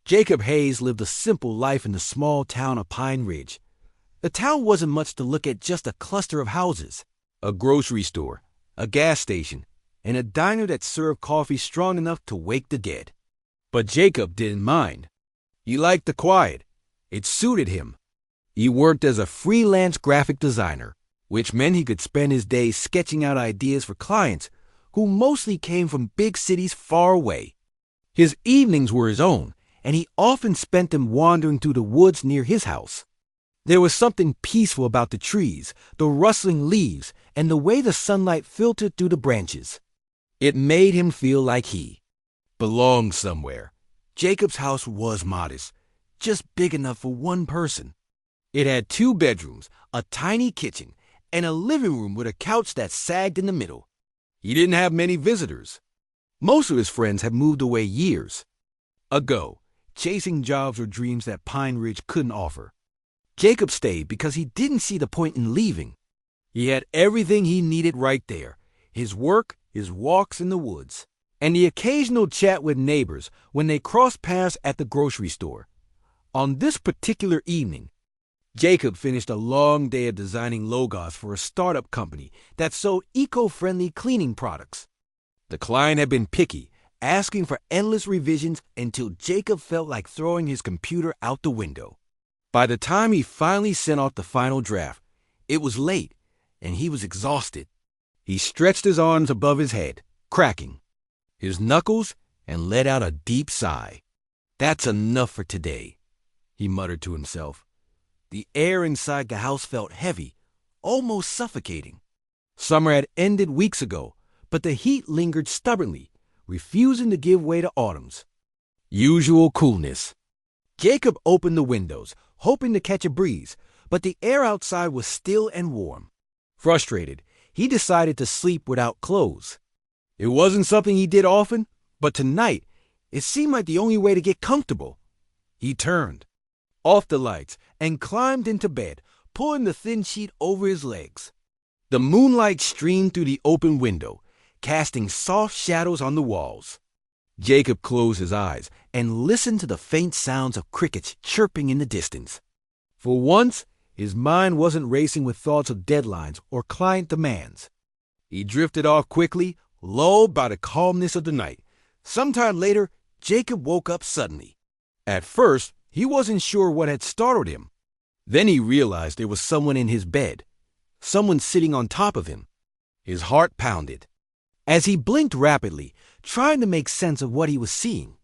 Jacob Hayes lived a simple life in the small town of Pine Ridge. The town wasn't much to look at, just a cluster of houses, a grocery store, a gas station, and a diner that served coffee strong enough to wake the dead. But Jacob didn't mind. He liked the quiet. It suited him. He worked as a freelance graphic designer, which meant he could spend his days sketching out ideas for clients who mostly came from big cities far away. His evenings were his own, and he often spent them wandering through the woods near his house. There was something peaceful about the trees, the rustling leaves, and the way the sunlight filtered through the branches. It made him feel like he belonged somewhere. Jacob's house was modest, just big enough for one person. It had 2 bedrooms, a tiny kitchen, and a living room with a couch that sagged in the middle. He didn't have many visitors. Most of his friends had moved away years ago, chasing jobs or dreams that Pine Ridge couldn't offer. Jacob stayed because he didn't see the point in leaving. He had everything he needed right there: his work, his walks in the woods, and the occasional chat with neighbors when they crossed paths at the grocery store. On this particular evening, Jacob finished a long day of designing logos for a startup company that sold eco-friendly cleaning products. The client had been picky, asking for endless revisions until Jacob felt like throwing his computer out the window. By the time he finally sent off the final draft, it was late, and he was exhausted. He stretched his arms above his head, cracking his knuckles, and let out a deep sigh. "That's enough for today," he muttered to himself. The air inside the house felt heavy, almost suffocating. Summer had ended weeks ago, but the heat lingered stubbornly, refusing to give way to autumn's usual coolness. Jacob opened the windows, hoping to catch a breeze, but the air outside was still and warm. Frustrated, he decided to sleep without clothes. It wasn't something he did often, but tonight it seemed like the only way to get comfortable. He turned off the lights and climbed into bed, pulling the thin sheet over his legs. The moonlight streamed through the open window, casting soft shadows on the walls. Jacob closed his eyes and listened to the faint sounds of crickets chirping in the distance. For once, his mind wasn't racing with thoughts of deadlines or client demands. He drifted off quickly, lulled by the calmness of the night. Sometime later, Jacob woke up suddenly. At first, he wasn't sure what had startled him. Then he realized there was someone in his bed, someone sitting on top of him. His heart pounded. As he blinked rapidly, trying to make sense of what he was seeing,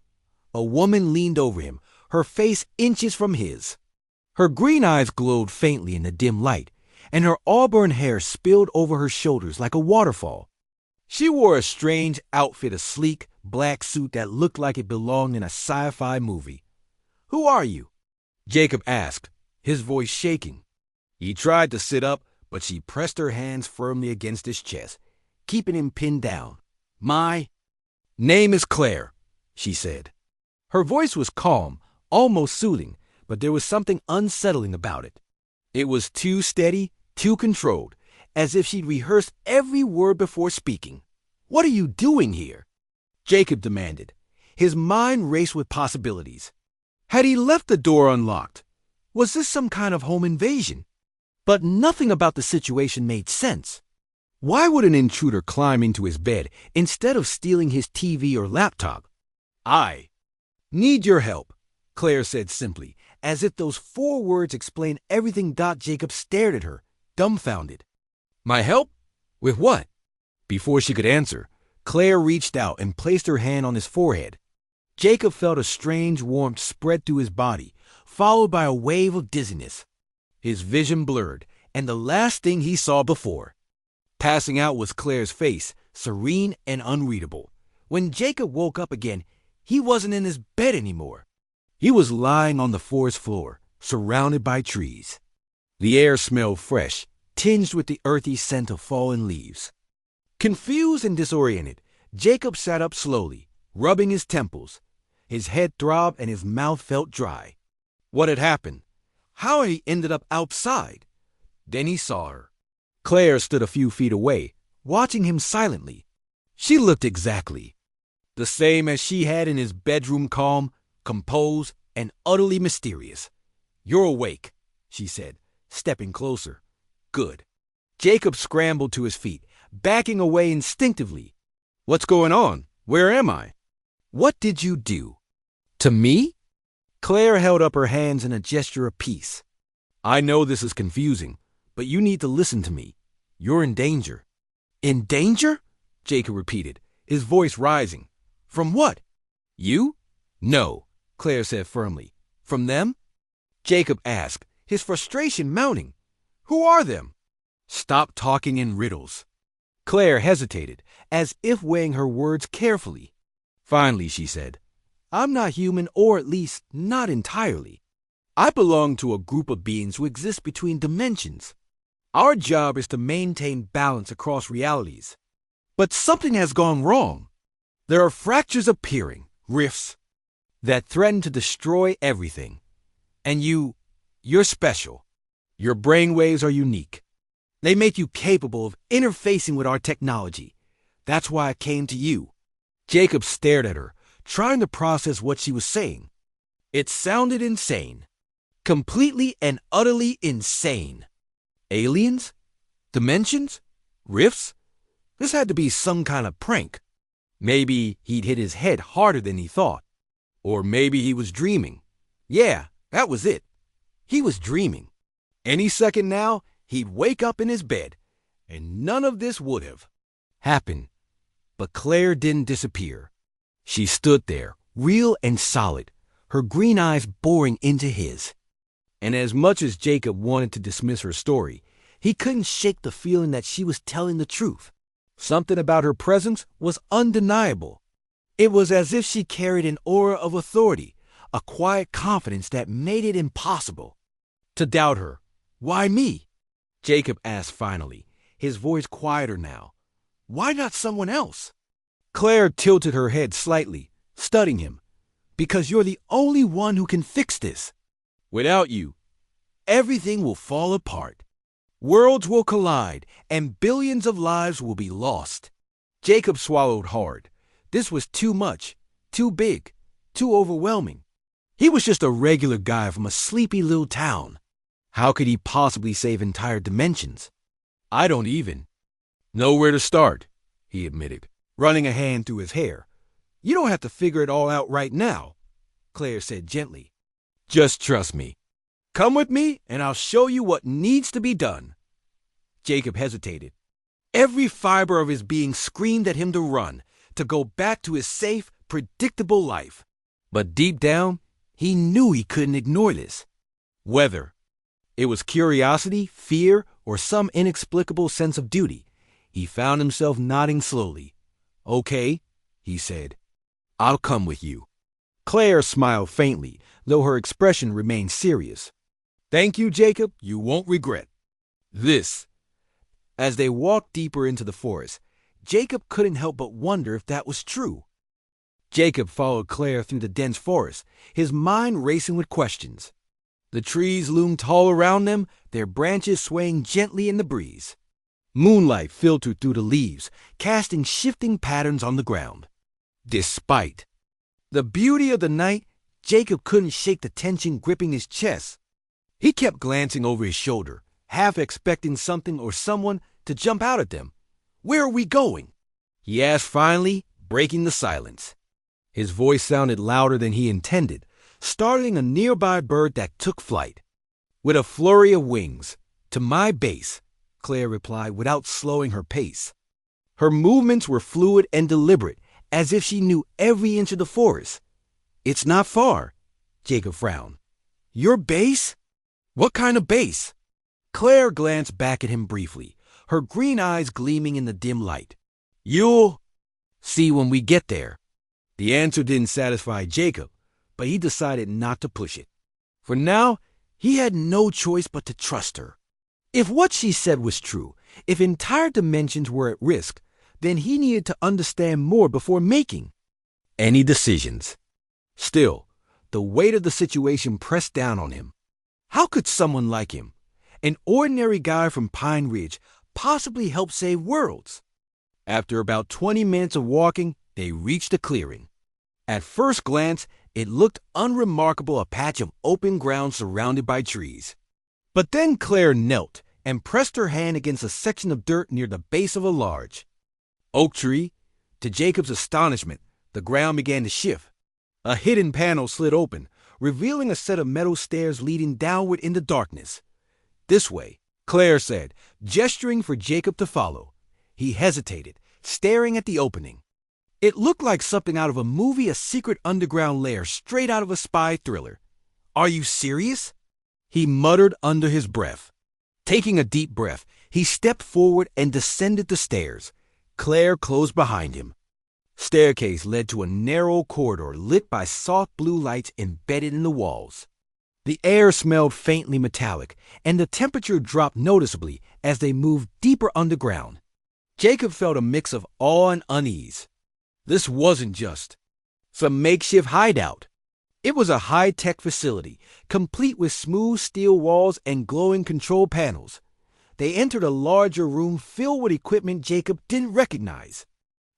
a woman leaned over him, her face inches from his. Her green eyes glowed faintly in the dim light, and her auburn hair spilled over her shoulders like a waterfall. She wore a strange outfit, a sleek, black suit that looked like it belonged in a sci-fi movie. "Who are you?" Jacob asked, his voice shaking. He tried to sit up, but she pressed her hands firmly against his chest, keeping him pinned down. "My name is Claire," she said. Her voice was calm, almost soothing, but there was something unsettling about it. It was too steady, too controlled, as if she'd rehearsed every word before speaking. "What are you doing here?" Jacob demanded. His mind raced with possibilities. Had he left the door unlocked? Was this some kind of home invasion? But nothing about the situation made sense. Why would an intruder climb into his bed instead of stealing his TV or laptop? "I need your help," Claire said simply, as if those 4 words explained everything. Jacob stared at her, dumbfounded. "My help? With what?" Before she could answer, Claire reached out and placed her hand on his forehead. Jacob felt a strange warmth spread through his body, followed by a wave of dizziness. His vision blurred, and the last thing he saw before passing out was Claire's face, serene and unreadable. When Jacob woke up again, he wasn't in his bed anymore. He was lying on the forest floor, surrounded by trees. The air smelled fresh, tinged with the earthy scent of fallen leaves. Confused and disoriented, Jacob sat up slowly, rubbing his temples. His head throbbed and his mouth felt dry. What had happened? How had he ended up outside? Then he saw her. Claire stood a few feet away, watching him silently. She looked exactly the same as she had in his bedroom, calm, composed, and utterly mysterious. "You're awake," she said, stepping closer. "Good." Jacob scrambled to his feet, backing away instinctively. "What's going on? Where am I? What did you do?" "To me?" Claire held up her hands in a gesture of peace. "I know this is confusing, but you need to listen to me. You're in danger." "In danger?" Jacob repeated, his voice rising. "From what?" "You?" "No," Claire said firmly. "From them?" Jacob asked, his frustration mounting. "Who are them?" "Stop talking in riddles." Claire hesitated, as if weighing her words carefully. Finally, she said, "I'm not human, or at least not entirely. I belong to a group of beings who exist between dimensions. Our job is to maintain balance across realities. But something has gone wrong. There are fractures appearing, rifts, that threaten to destroy everything. And you're special. Your brainwaves are unique. They make you capable of interfacing with our technology. That's why I came to you." Jacob stared at her, trying to process what she was saying. It sounded insane. Completely and utterly insane. Aliens? Dimensions? Rifts? This had to be some kind of prank. Maybe he'd hit his head harder than he thought. Or maybe he was dreaming. Yeah, that was it. He was dreaming. Any second now, he'd wake up in his bed, and none of this would have happened. But Claire didn't disappear. She stood there, real and solid, her green eyes boring into his. And as much as Jacob wanted to dismiss her story, he couldn't shake the feeling that she was telling the truth. Something about her presence was undeniable. It was as if she carried an aura of authority, a quiet confidence that made it impossible to doubt her. "Why me?" Jacob asked finally, his voice quieter now. "Why not someone else?" Claire tilted her head slightly, studying him. "Because you're the only one who can fix this. Without you, everything will fall apart. Worlds will collide, and billions of lives will be lost." Jacob swallowed hard. This was too much, too big, too overwhelming. He was just a regular guy from a sleepy little town. How could he possibly save entire dimensions? "I don't even know where to start," he admitted, running a hand through his hair. "You don't have to figure it all out right now," Claire said gently. "Just trust me. Come with me, and I'll show you what needs to be done." Jacob hesitated. Every fiber of his being screamed at him to run, to go back to his safe, predictable life. But deep down, he knew he couldn't ignore this. Whether it was curiosity, fear, or some inexplicable sense of duty, he found himself nodding slowly. "Okay," he said. "I'll come with you." Claire smiled faintly, though her expression remained serious. "Thank you, Jacob. You won't regret this." As they walked deeper into the forest, Jacob couldn't help but wonder if that was true. Jacob followed Claire through the dense forest, his mind racing with questions. The trees loomed tall around them, their branches swaying gently in the breeze. Moonlight filtered through the leaves, casting shifting patterns on the ground. Despite the beauty of the night, Jacob couldn't shake the tension gripping his chest. He kept glancing over his shoulder, half expecting something or someone to jump out at them. "Where are we going?" he asked finally, breaking the silence. His voice sounded louder than he intended, startling a nearby bird that took flight. "With a flurry of wings, to my base," Claire replied without slowing her pace. Her movements were fluid and deliberate, as if she knew every inch of the forest. "It's not far," Jacob frowned. "Your base? What kind of base?" Claire glanced back at him briefly, her green eyes gleaming in the dim light. "You'll see when we get there." The answer didn't satisfy Jacob, but he decided not to push it. For now, he had no choice but to trust her. If what she said was true, if entire dimensions were at risk, then he needed to understand more before making any decisions. Still, the weight of the situation pressed down on him. How could someone like him, an ordinary guy from Pine Ridge, possibly help save worlds? After about 20 minutes of walking, they reached a clearing. At first glance, It looked unremarkable, a patch of open ground surrounded by trees. But then Claire knelt and pressed her hand against a section of dirt near the base of a large oak tree. To Jacob's astonishment, the ground began to shift. A hidden panel slid open, revealing a set of metal stairs leading downward in the darkness. "This way," Claire said, gesturing for Jacob to follow. He hesitated, staring at the opening. It looked like something out of a movie, a secret underground lair straight out of a spy thriller. "Are you serious?" he muttered under his breath. Taking a deep breath, he stepped forward and descended the stairs. Claire closed behind him. Staircase led to a narrow corridor lit by soft blue lights embedded in the walls. The air smelled faintly metallic, and the temperature dropped noticeably as they moved deeper underground. Jacob felt a mix of awe and unease. This wasn't just some makeshift hideout. It was a high-tech facility, complete with smooth steel walls and glowing control panels. They entered a larger room filled with equipment Jacob didn't recognize.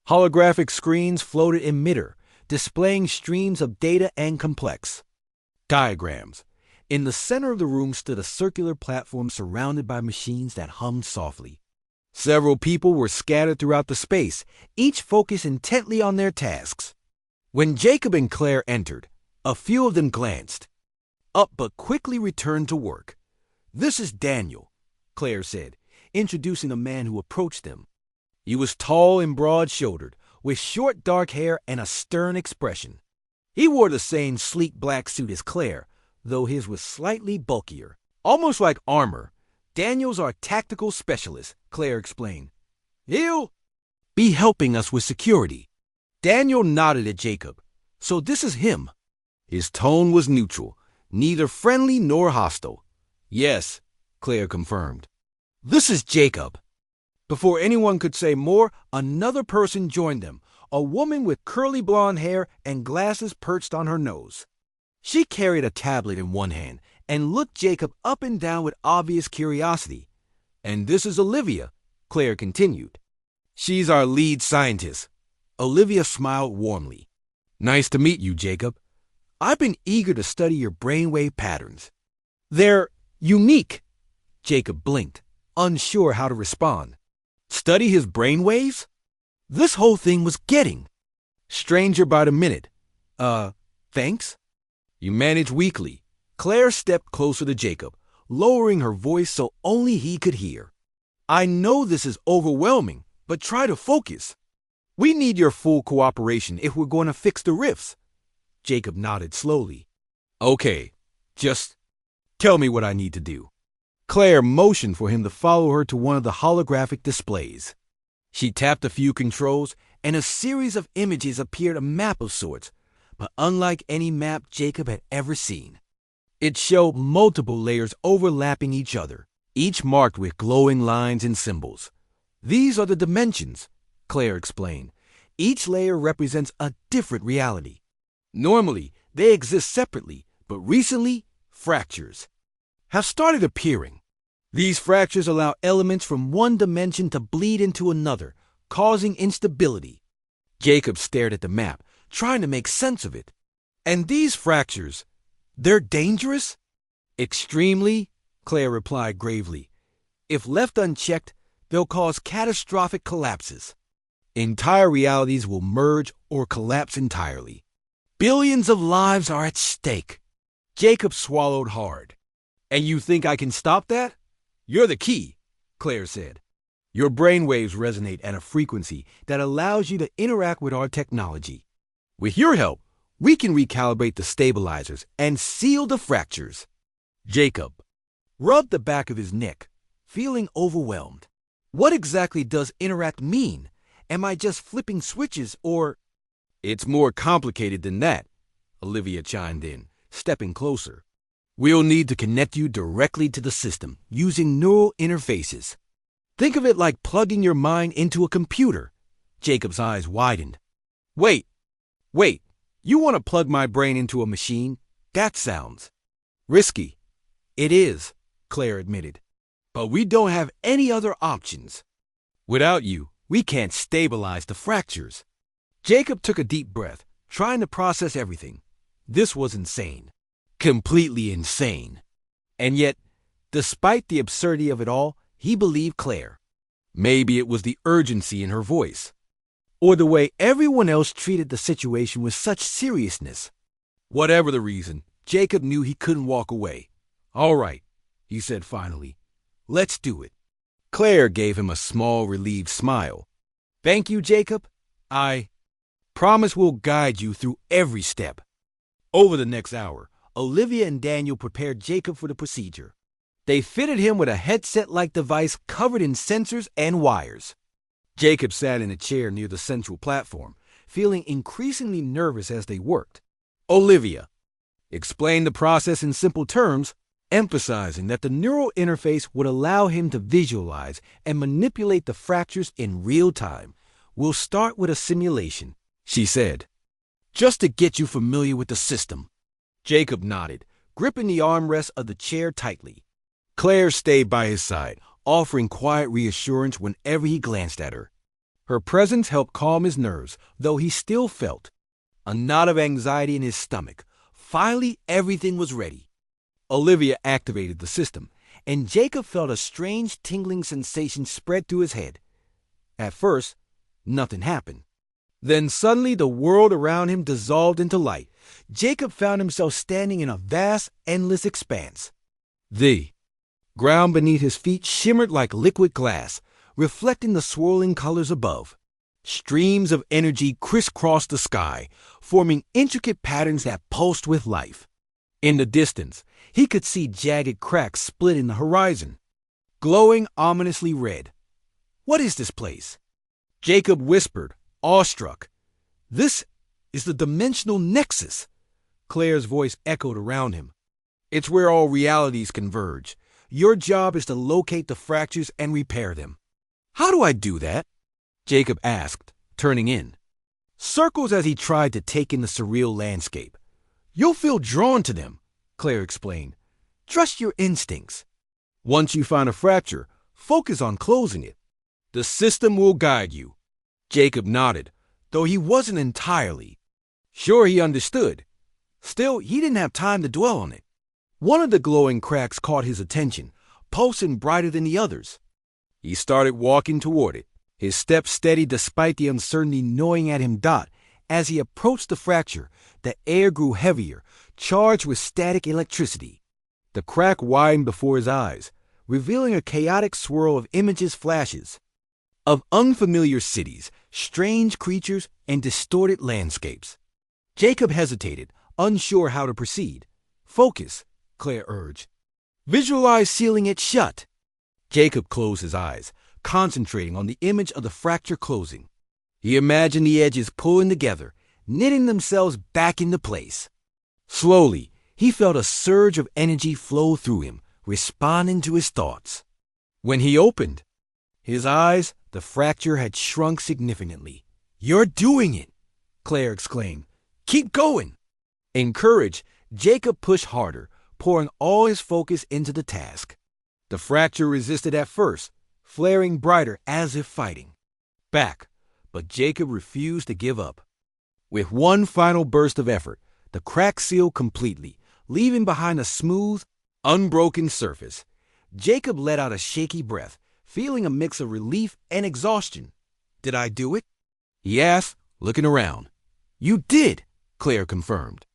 Holographic screens floated in midair, displaying streams of data and complex diagrams. In the center of the room stood a circular platform surrounded by machines that hummed softly. Several people were scattered throughout the space, each focused intently on their tasks. When Jacob and Claire entered, a few of them glanced up but quickly returned to work. "This is Daniel," Claire said, introducing a man who approached them. He was tall and broad-shouldered, with short dark hair and a stern expression. He wore the same sleek black suit as Claire, though his was slightly bulkier, almost like armor. "Daniel's our tactical specialist," Claire explained. "He'll be helping us with security." Daniel nodded at Jacob. "So this is him." His tone was neutral, neither friendly nor hostile. "Yes," Claire confirmed. "This is Jacob." Before anyone could say more, another person joined them, a woman with curly blonde hair and glasses perched on her nose. She carried a tablet in one hand and looked Jacob up and down with obvious curiosity. "And this is Olivia," Claire continued. "She's our lead scientist." Olivia smiled warmly. "Nice to meet you, Jacob. I've been eager to study your brainwave patterns." "They're unique." Jacob blinked, unsure how to respond. Study his brainwaves? This whole thing was getting stranger by the minute. Thanks?" "You manage weakly." Claire stepped closer to Jacob, lowering her voice so only he could hear. "I know this is overwhelming, but try to focus. We need your full cooperation if we're going to fix the rifts." Jacob nodded slowly. "Okay, just tell me what I need to do." Claire motioned for him to follow her to one of the holographic displays. She tapped a few controls, and a series of images appeared, a map of sorts, but unlike any map Jacob had ever seen. It showed multiple layers overlapping each other, each marked with glowing lines and symbols. "These are the dimensions," Claire explained. "Each layer represents a different reality. Normally, they exist separately, but recently, fractures have started appearing. These fractures allow elements from one dimension to bleed into another, causing instability." Jacob stared at the map, trying to make sense of it. "And these fractures, they're dangerous?" "Extremely," Claire replied gravely. "If left unchecked, they'll cause catastrophic collapses. Entire realities will merge or collapse entirely. Billions of lives are at stake." Jacob swallowed hard. "And you think I can stop that?" "You're the key," Claire said. "Your brainwaves resonate at a frequency that allows you to interact with our technology. With your help, we can recalibrate the stabilizers and seal the fractures." Jacob rubbed the back of his neck, feeling overwhelmed. "What exactly does interact mean? Am I just flipping switches or—" "It's more complicated than that," Olivia chimed in, stepping closer. "We'll need to connect you directly to the system using neural interfaces. Think of it like plugging your mind into a computer." Jacob's eyes widened. Wait, you want to plug my brain into a machine? That sounds risky." "It is," Claire admitted. "But we don't have any other options. Without you, we can't stabilize the fractures." Jacob took a deep breath, trying to process everything. This was insane. Completely insane. And yet, despite the absurdity of it all, he believed Claire. Maybe it was the urgency in her voice, or the way everyone else treated the situation with such seriousness. Whatever the reason, Jacob knew he couldn't walk away. "All right," he said finally. "Let's do it." Claire gave him a small, relieved smile. "Thank you, Jacob. I promise we'll guide you through every step." Over the next hour, Olivia and Daniel prepared Jacob for the procedure. They fitted him with a headset-like device covered in sensors and wires. Jacob sat in a chair near the central platform, feeling increasingly nervous as they worked. Olivia explained the process in simple terms, emphasizing that the neural interface would allow him to visualize and manipulate the fractures in real time. "We'll start with a simulation," she said, "just to get you familiar with the system." Jacob nodded, gripping the armrest of the chair tightly. Claire stayed by his side, offering quiet reassurance whenever he glanced at her. Her presence helped calm his nerves, though he still felt a knot of anxiety in his stomach. Finally, everything was ready. Olivia activated the system, and Jacob felt a strange tingling sensation spread through his head. At first, nothing happened. Then suddenly the world around him dissolved into light. Jacob found himself standing in a vast, endless expanse. The ground beneath his feet shimmered like liquid glass, reflecting the swirling colors above. Streams of energy crisscrossed the sky, forming intricate patterns that pulsed with life. In the distance, he could see jagged cracks split in the horizon, glowing ominously red. "What is this place?" Jacob whispered, awestruck. "This is the dimensional nexus." Claire's voice echoed around him. "It's where all realities converge. Your job is to locate the fractures and repair them." "How do I do that?" Jacob asked, turning in. Circles as he tried to take in the surreal landscape. "You'll feel drawn to them," Claire explained. "Trust your instincts. Once you find a fracture, focus on closing it. The system will guide you." Jacob nodded, though he wasn't entirely sure he understood. Still, he didn't have time to dwell on it. One of the glowing cracks caught his attention, pulsing brighter than the others. He started walking toward it, his steps steady despite the uncertainty gnawing at him. As he approached the fracture, the air grew heavier, charged with static electricity. The crack widened before his eyes, revealing a chaotic swirl of flashes of unfamiliar cities, strange creatures, and distorted landscapes. Jacob hesitated, unsure how to proceed. "Focus," Claire urged. "Visualize sealing it shut." Jacob closed his eyes, concentrating on the image of the fracture closing. He imagined the edges pulling together, knitting themselves back into place. Slowly, he felt a surge of energy flow through him, responding to his thoughts. When he opened his eyes, the fracture had shrunk significantly. "You're doing it!" Claire exclaimed. "Keep going!" Encouraged, Jacob pushed harder, pouring all his focus into the task. The fracture resisted at first, flaring brighter as if fighting back, but Jacob refused to give up. With one final burst of effort, the crack sealed completely, leaving behind a smooth, unbroken surface. Jacob let out a shaky breath, feeling a mix of relief and exhaustion. "Did I do it?" he asked, looking around. "You did," Claire confirmed.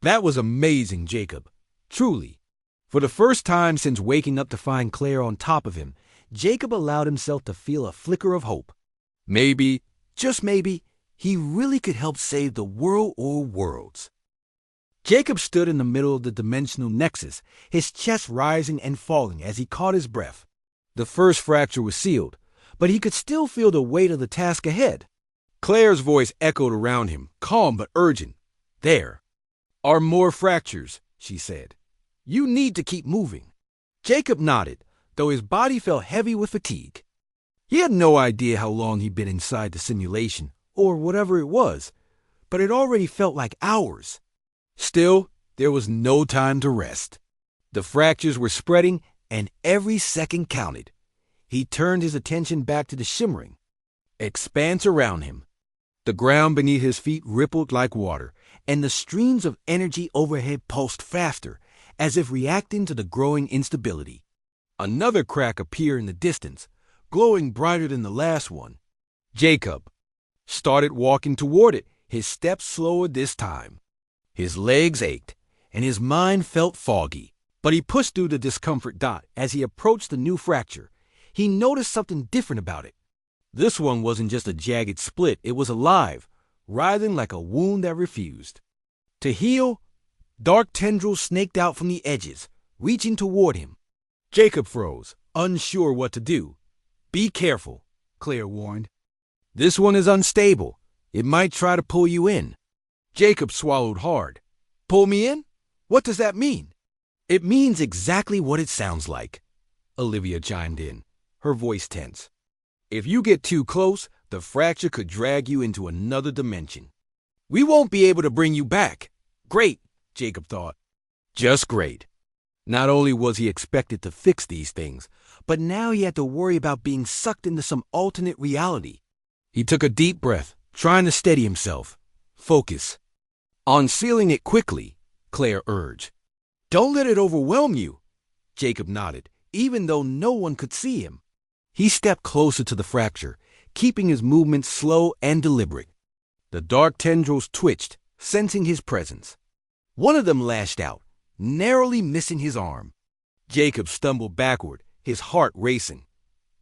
"That was amazing, Jacob. Truly." For the first time since waking up to find Claire on top of him, Jacob allowed himself to feel a flicker of hope. Maybe, just maybe, he really could help save the world or worlds. Jacob stood in the middle of the dimensional nexus, his chest rising and falling as he caught his breath. The first fracture was sealed, but he could still feel the weight of the task ahead. Claire's voice echoed around him, calm but urgent. "There are more fractures," she said. "You need to keep moving." Jacob nodded, though his body felt heavy with fatigue. He had no idea how long he'd been inside the simulation, or whatever it was, but it already felt like hours. Still, there was no time to rest. The fractures were spreading, and every second counted. He turned his attention back to the shimmering expanse around him. The ground beneath his feet rippled like water, and the streams of energy overhead pulsed faster, as if reacting to the growing instability. Another crack appeared in the distance, glowing brighter than the last one. Jacob started walking toward it, his steps slower this time. His legs ached, and his mind felt foggy. But he pushed through the discomfort. As he approached the new fracture, he noticed something different about it. This one wasn't just a jagged split, it was alive, writhing like a wound that refused to heal. Dark tendrils snaked out from the edges, reaching toward him. Jacob froze, unsure what to do. "Be careful," Claire warned. "This one is unstable. It might try to pull you in." Jacob swallowed hard. "Pull me in? What does that mean?" "It means exactly what it sounds like," Olivia chimed in, her voice tense. "If you get too close, the fracture could drag you into another dimension. We won't be able to bring you back." Great, Jacob thought. Just great. Not only was he expected to fix these things, but now he had to worry about being sucked into some alternate reality. He took a deep breath, trying to steady himself. Focus. On sealing it quickly, Claire urged. "Don't let it overwhelm you." Jacob nodded, even though no one could see him. He stepped closer to the fracture, keeping his movements slow and deliberate. The dark tendrils twitched, sensing his presence. One of them lashed out, narrowly missing his arm. Jacob stumbled backward, his heart racing.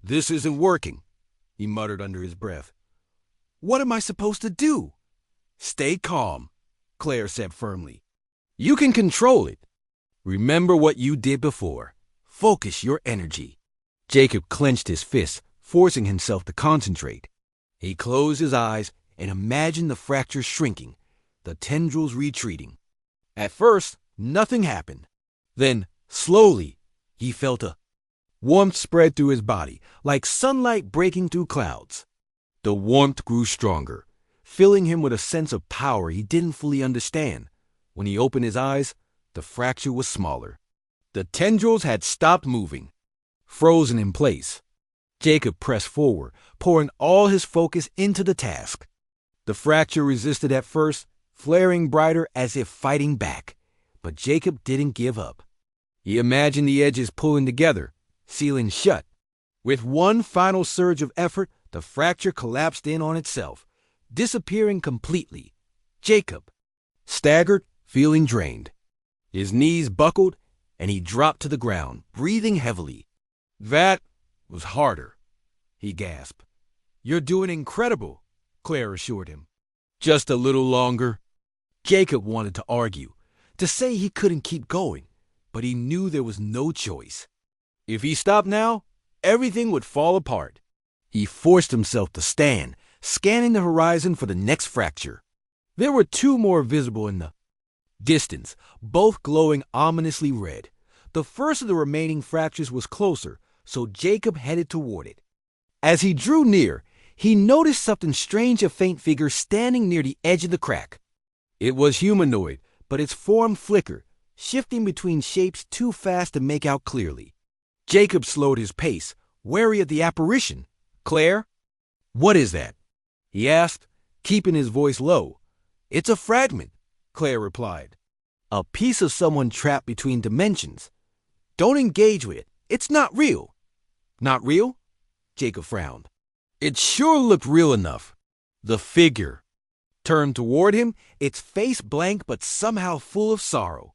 "This isn't working," he muttered under his breath. "What am I supposed to do?" "Stay calm," Claire said firmly. "You can control it. Remember what you did before. Focus your energy." Jacob clenched his fists, forcing himself to concentrate. He closed his eyes and imagined the fracture shrinking, the tendrils retreating. At first, nothing happened. Then, slowly, he felt a warmth spread through his body, like sunlight breaking through clouds. The warmth grew stronger, filling him with a sense of power he didn't fully understand. When he opened his eyes, the fracture was smaller. The tendrils had stopped moving, frozen in place. Jacob pressed forward, pouring all his focus into the task. The fracture resisted at first, flaring brighter as if fighting back. But Jacob didn't give up. He imagined the edges pulling together, sealing shut. With one final surge of effort, the fracture collapsed in on itself, disappearing completely. Jacob staggered, feeling drained. His knees buckled, and he dropped to the ground, breathing heavily. "That was harder," he gasped. "You're doing incredible," Claire assured him. "Just a little longer." Jacob wanted to argue, to say he couldn't keep going, but he knew there was no choice. If he stopped now, everything would fall apart. He forced himself to stand, scanning the horizon for the next fracture. There were two more visible in the distance, both glowing ominously red. The first of the remaining fractures was closer, so Jacob headed toward it. As he drew near, he noticed something strange, a faint figure standing near the edge of the crack. It was humanoid, but its form flickered, shifting between shapes too fast to make out clearly. Jacob slowed his pace, wary of the apparition. "Claire, what is that?" he asked, keeping his voice low. "It's a fragment," Claire replied. "A piece of someone trapped between dimensions. Don't engage with it. It's not real." "Not real?" Jacob frowned. It sure looked real enough. The figure turned toward him, its face blank but somehow full of sorrow.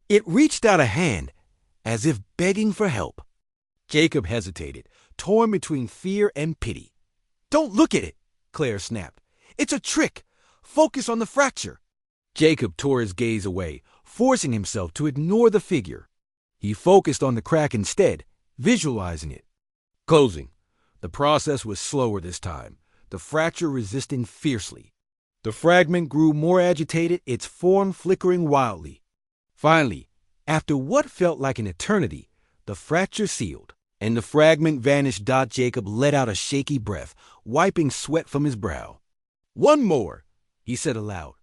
It reached out a hand, as if begging for help. Jacob hesitated, torn between fear and pity. "Don't look at it," Claire snapped. "It's a trick. Focus on the fracture." Jacob tore his gaze away, forcing himself to ignore the figure. He focused on the crack instead, visualizing it. Closing. The process was slower this time, the fracture resisting fiercely. The fragment grew more agitated, its form flickering wildly. Finally, after what felt like an eternity, the fracture sealed, and the fragment vanished. Jacob let out a shaky breath, wiping sweat from his brow. "One more," he said aloud,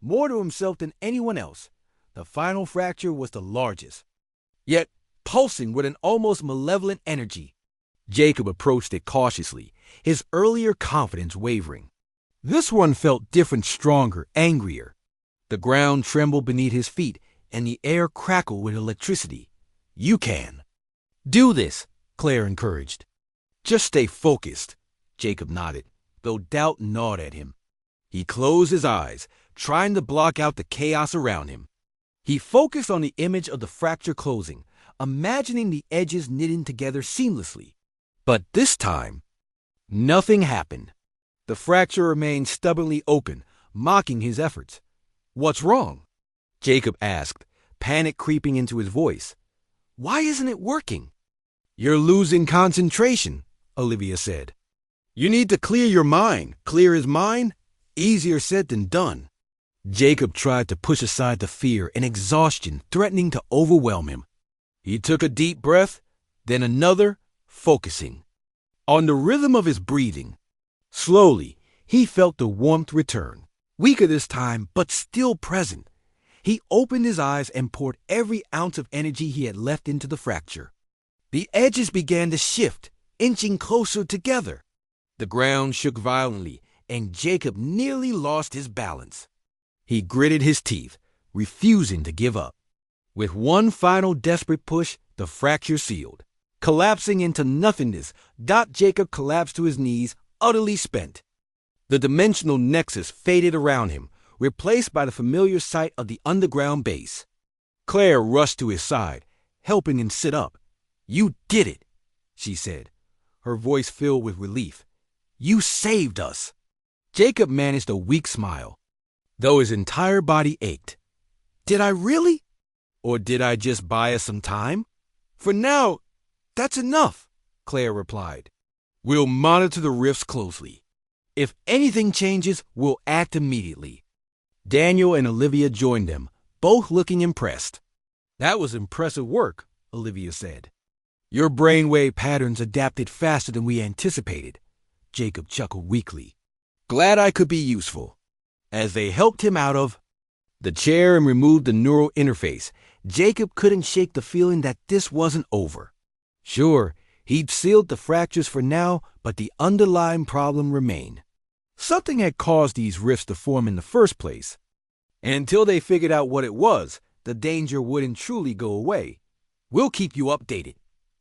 more to himself than anyone else. The final fracture was the largest, yet pulsing with an almost malevolent energy. Jacob approached it cautiously, his earlier confidence wavering. This one felt different, stronger, angrier. The ground trembled beneath his feet, and the air crackled with electricity. "You can. Do this," Claire encouraged. "Just stay focused," Jacob nodded, though doubt gnawed at him. He closed his eyes, trying to block out the chaos around him. He focused on the image of the fracture closing, imagining the edges knitting together seamlessly. But this time, nothing happened. The fracture remained stubbornly open, mocking his efforts. "What's wrong?" Jacob asked, panic creeping into his voice. "Why isn't it working?" "You're losing concentration," Olivia said. "You need to clear your mind." Clear his mind? Easier said than done. Jacob tried to push aside the fear and exhaustion threatening to overwhelm him. He took a deep breath, then another, focusing on the rhythm of his breathing. Slowly, he felt the warmth return, weaker this time, but still present. He opened his eyes and poured every ounce of energy he had left into the fracture. The edges began to shift, inching closer together. The ground shook violently, and Jacob nearly lost his balance. He gritted his teeth, refusing to give up. With one final desperate push, the fracture sealed. Collapsing into nothingness, Jacob collapsed to his knees, utterly spent. The dimensional nexus faded around him, replaced by the familiar sight of the underground base. Claire rushed to his side, helping him sit up. "You did it," she said, her voice filled with relief. "You saved us." Jacob managed a weak smile, though his entire body ached. "Did I really? Or did I just buy us some time?" "For now, that's enough," Claire replied. "We'll monitor the rifts closely. If anything changes, we'll act immediately." Daniel and Olivia joined them, both looking impressed. "That was impressive work," Olivia said. "Your brainwave patterns adapted faster than we anticipated," Jacob chuckled weakly. "Glad I could be useful." As they helped him out of the chair and removed the neural interface, Jacob couldn't shake the feeling that this wasn't over. Sure, he'd sealed the fractures for now, but the underlying problem remained. Something had caused these rifts to form in the first place. And until they figured out what it was, the danger wouldn't truly go away. "We'll keep you updated,"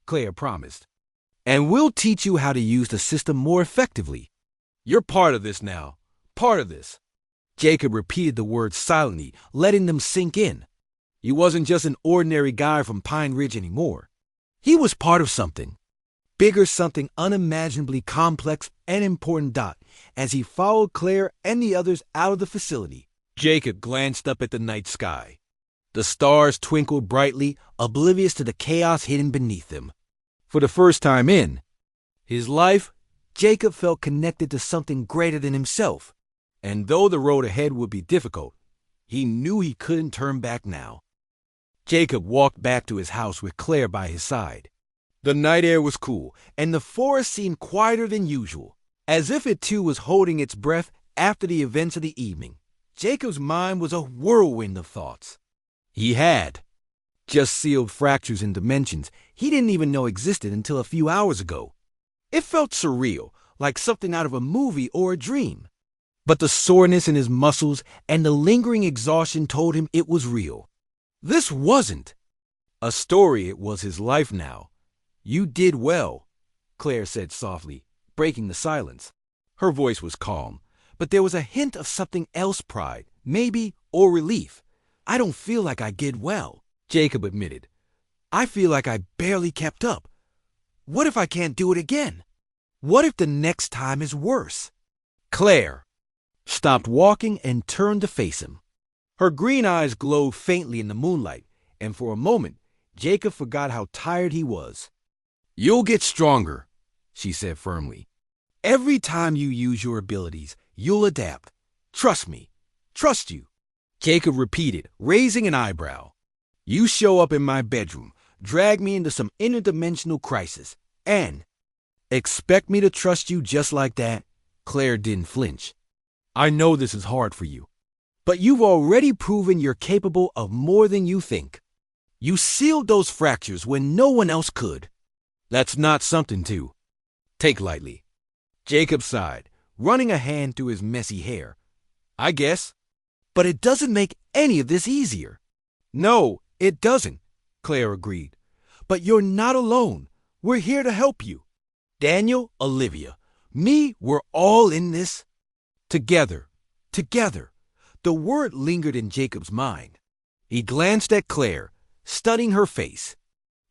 Claire promised. "And we'll teach you how to use the system more effectively. You're part of this now. Part of this." Jacob repeated the words silently, letting them sink in. He wasn't just an ordinary guy from Pine Ridge anymore. He was part of something. Bigger, something unimaginably complex and important. As he followed Claire and the others out of the facility, Jacob glanced up at the night sky. The stars twinkled brightly, oblivious to the chaos hidden beneath them. For the first time in his life, Jacob felt connected to something greater than himself. And though the road ahead would be difficult, he knew he couldn't turn back now. Jacob walked back to his house with Claire by his side. The night air was cool, and the forest seemed quieter than usual, as if it too was holding its breath after the events of the evening. Jacob's mind was a whirlwind of thoughts. He had just sealed fractures in dimensions he didn't even know existed until a few hours ago. It felt surreal, like something out of a movie or a dream. But the soreness in his muscles and the lingering exhaustion told him it was real. This wasn't a story, it was his life now. "You did well," Claire said softly, breaking the silence. Her voice was calm, but there was a hint of something else, pride, maybe, or relief. "I don't feel like I did well," Jacob admitted. "I feel like I barely kept up. What if I can't do it again? What if the next time is worse?" Claire stopped walking and turned to face him. Her green eyes glowed faintly in the moonlight, and for a moment, Jacob forgot how tired he was. "You'll get stronger," she said firmly. "Every time you use your abilities, you'll adapt. Trust me. Trust you." Jacob repeated, raising an eyebrow. "You show up in my bedroom, drag me into some interdimensional crisis, and expect me to trust you just like that?" Claire didn't flinch. "I know this is hard for you, but you've already proven you're capable of more than you think. You sealed those fractures when no one else could. That's not something to take lightly." Jacob sighed, running a hand through his messy hair. "I guess." But it doesn't make any of this easier. No, it doesn't, Claire agreed. But you're not alone. We're here to help you. Daniel, Olivia, me, we're all in this. Together, together. The word lingered in Jacob's mind. He glanced at Claire, studying her face.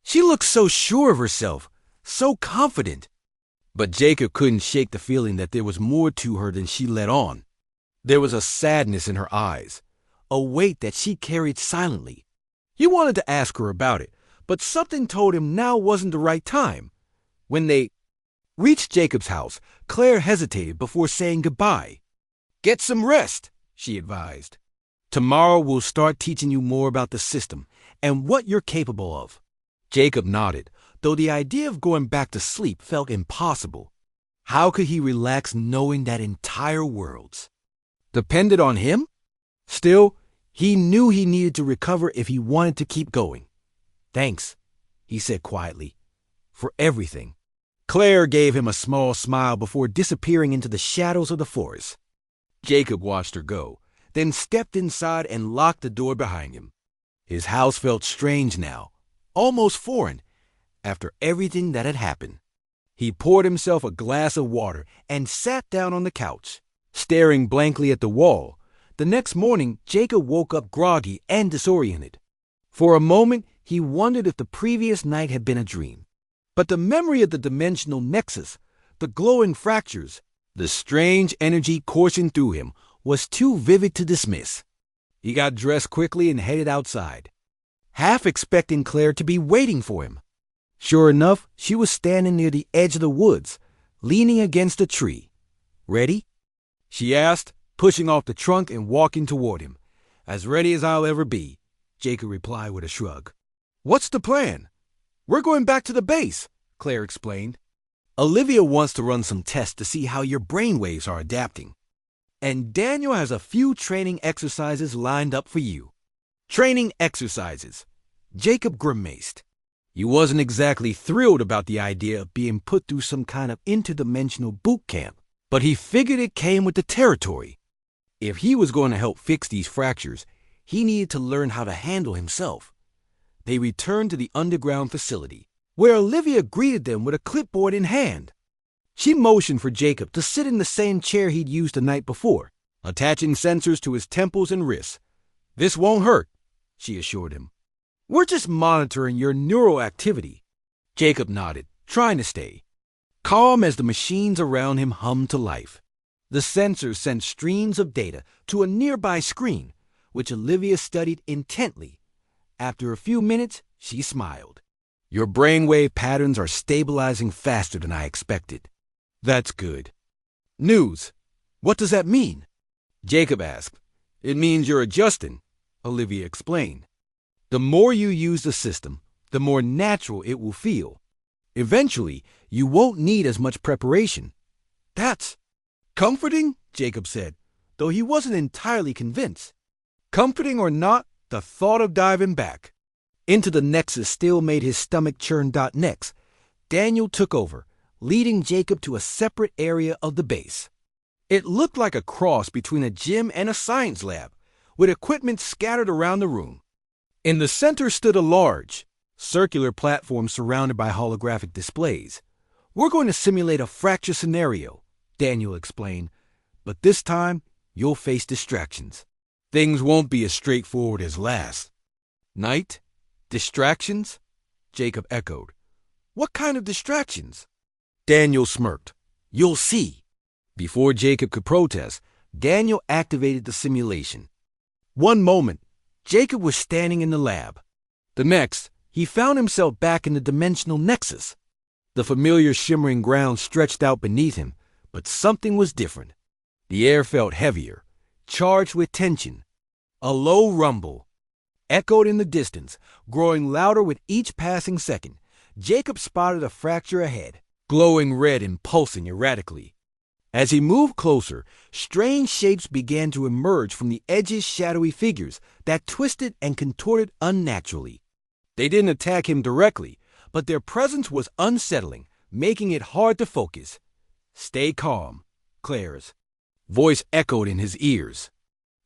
She looked so sure of herself, so confident. But Jacob couldn't shake the feeling that there was more to her than she let on. There was a sadness in her eyes, a weight that she carried silently. He wanted to ask her about it, but something told him now wasn't the right time. When they reached Jacob's house, Claire hesitated before saying goodbye. Get some rest, she advised. Tomorrow we'll start teaching you more about the system and what you're capable of. Jacob nodded, though the idea of going back to sleep felt impossible. How could he relax knowing that entire worlds depended on him? Still, he knew he needed to recover if he wanted to keep going. Thanks, he said quietly, for everything. Claire gave him a small smile before disappearing into the shadows of the forest. Jacob watched her go, then stepped inside and locked the door behind him. His house felt strange now, almost foreign, after everything that had happened. He poured himself a glass of water and sat down on the couch, staring blankly at the wall. The next morning, Jacob woke up groggy and disoriented. For a moment, he wondered if the previous night had been a dream. But the memory of the dimensional nexus, the glowing fractures, the strange energy coursing through him was too vivid to dismiss. He got dressed quickly and headed outside, half expecting Claire to be waiting for him. Sure enough, she was standing near the edge of the woods, leaning against a tree. Ready? She asked, pushing off the trunk and walking toward him. As ready as I'll ever be, Jacob replied with a shrug. What's the plan? We're going back to the base, Claire explained. Olivia wants to run some tests to see how your brainwaves are adapting. And Daniel has a few training exercises lined up for you. Training exercises. Jacob grimaced. He wasn't exactly thrilled about the idea of being put through some kind of interdimensional boot camp, but he figured it came with the territory. If he was going to help fix these fractures, he needed to learn how to handle himself. They returned to the underground facility, where Olivia greeted them with a clipboard in hand. She motioned for Jacob to sit in the same chair he'd used the night before, attaching sensors to his temples and wrists. This won't hurt, she assured him. We're just monitoring your neural activity. Jacob nodded, trying to stay calm as the machines around him hummed to life. The sensors sent streams of data to a nearby screen, which Olivia studied intently. After a few minutes, she smiled. Your brainwave patterns are stabilizing faster than I expected. That's good. News. What does that mean? Jacob asked. It means you're adjusting, Olivia explained. The more you use the system, the more natural it will feel. Eventually, you won't need as much preparation. That's comforting, Jacob said, though he wasn't entirely convinced. Comforting or not, the thought of diving back into the Nexus still made his stomach churn. Next, Daniel took over, leading Jacob to a separate area of the base. It looked like a cross between a gym and a science lab, with equipment scattered around the room. In the center stood a large, circular platform surrounded by holographic displays. We're going to simulate a fracture scenario, Daniel explained, but this time you'll face distractions. Things won't be as straightforward as last. Night? Distractions? Jacob echoed. What kind of distractions? Daniel smirked. You'll see. Before Jacob could protest, Daniel activated the simulation. One moment, Jacob was standing in the lab. The next, he found himself back in the dimensional nexus. The familiar shimmering ground stretched out beneath him, but something was different. The air felt heavier, charged with tension. A low rumble echoed in the distance, growing louder with each passing second. Jacob spotted a fracture ahead, glowing red and pulsing erratically. As he moved closer, strange shapes began to emerge from the edge's shadowy figures that twisted and contorted unnaturally. They didn't attack him directly, but their presence was unsettling, making it hard to focus. Stay calm, Claire's voice echoed in his ears.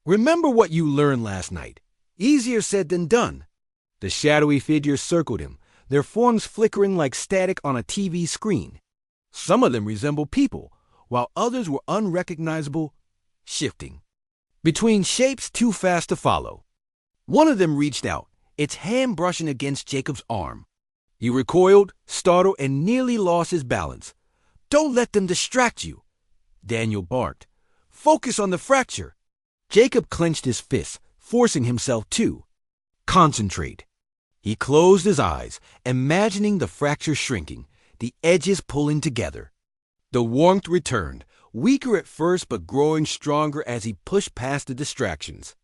Remember what you learned last night. Easier said than done. The shadowy figures circled him, their forms flickering like static on a TV screen. Some of them resembled people, while others were unrecognizable, shifting between shapes too fast to follow. One of them reached out, its hand brushing against Jacob's arm. He recoiled, startled, and nearly lost his balance. "Don't let them distract you," Daniel barked. "Focus on the fracture." Jacob clenched his fists, forcing himself to concentrate. He closed his eyes, imagining the fracture shrinking, the edges pulling together. The warmth returned, weaker at first but growing stronger as he pushed past the distractions.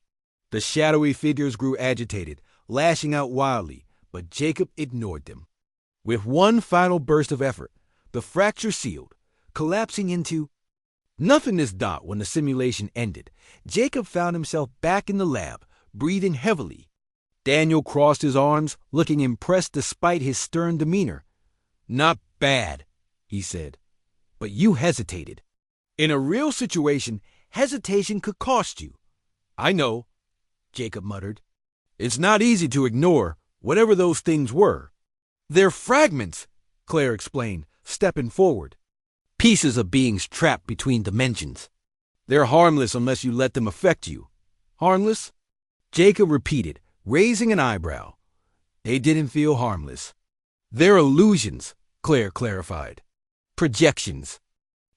The shadowy figures grew agitated, lashing out wildly, but Jacob ignored them. With one final burst of effort, the fracture sealed, collapsing into nothingness. When the simulation ended, Jacob found himself back in the lab, breathing heavily. Daniel crossed his arms, looking impressed despite his stern demeanor. "Not bad," he said, "but you hesitated. In a real situation, hesitation could cost you." "I know," Jacob muttered. "It's not easy to ignore whatever those things were." "They're fragments," Claire explained, stepping forward. "Pieces of beings trapped between dimensions. They're harmless unless you let them affect you." "Harmless?" Jacob repeated, raising an eyebrow. "They didn't feel harmless." "They're illusions," Claire clarified. "Projections.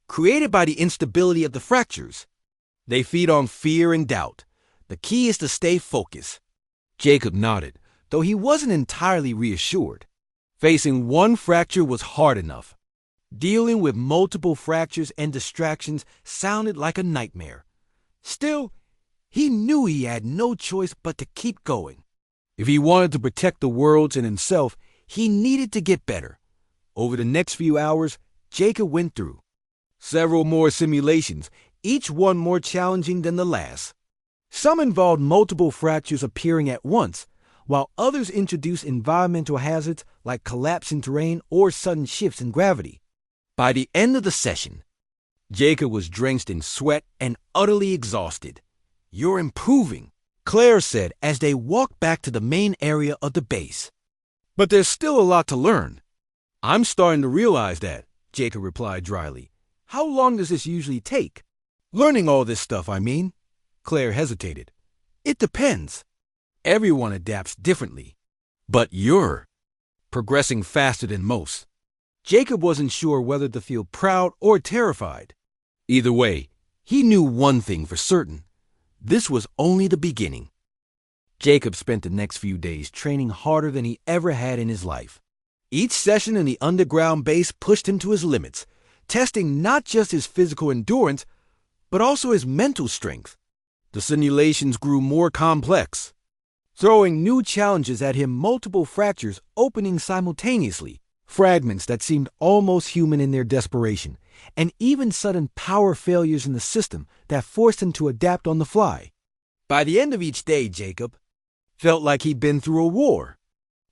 Created by the instability of the fractures. They feed on fear and doubt. The key is to stay focused." Jacob nodded, though he wasn't entirely reassured. Facing one fracture was hard enough. Dealing with multiple fractures and distractions sounded like a nightmare. Still, he knew he had no choice but to keep going. If he wanted to protect the worlds and himself, he needed to get better. Over the next few hours, Jacob went through several more simulations, each one more challenging than the last. Some involved multiple fractures appearing at once, while others introduced environmental hazards like collapsing terrain or sudden shifts in gravity. By the end of the session, Jacob was drenched in sweat and utterly exhausted. "You're improving," Claire said as they walked back to the main area of the base. "But there's still a lot to learn." "I'm starting to realize that," Jacob replied dryly. "How long does this usually take?" "Learning all this stuff, I mean." Claire hesitated. "It depends. Everyone adapts differently. But you're progressing faster than most." Jacob wasn't sure whether to feel proud or terrified. Either way, he knew one thing for certain. This was only the beginning. Jacob spent the next few days training harder than he ever had in his life. Each session in the underground base pushed him to his limits, testing not just his physical endurance, but also his mental strength. The simulations grew more complex, throwing new challenges at him, multiple fractures opening simultaneously, fragments that seemed almost human in their desperation, and even sudden power failures in the system that forced him to adapt on the fly. By the end of each day, Jacob felt like he'd been through a war.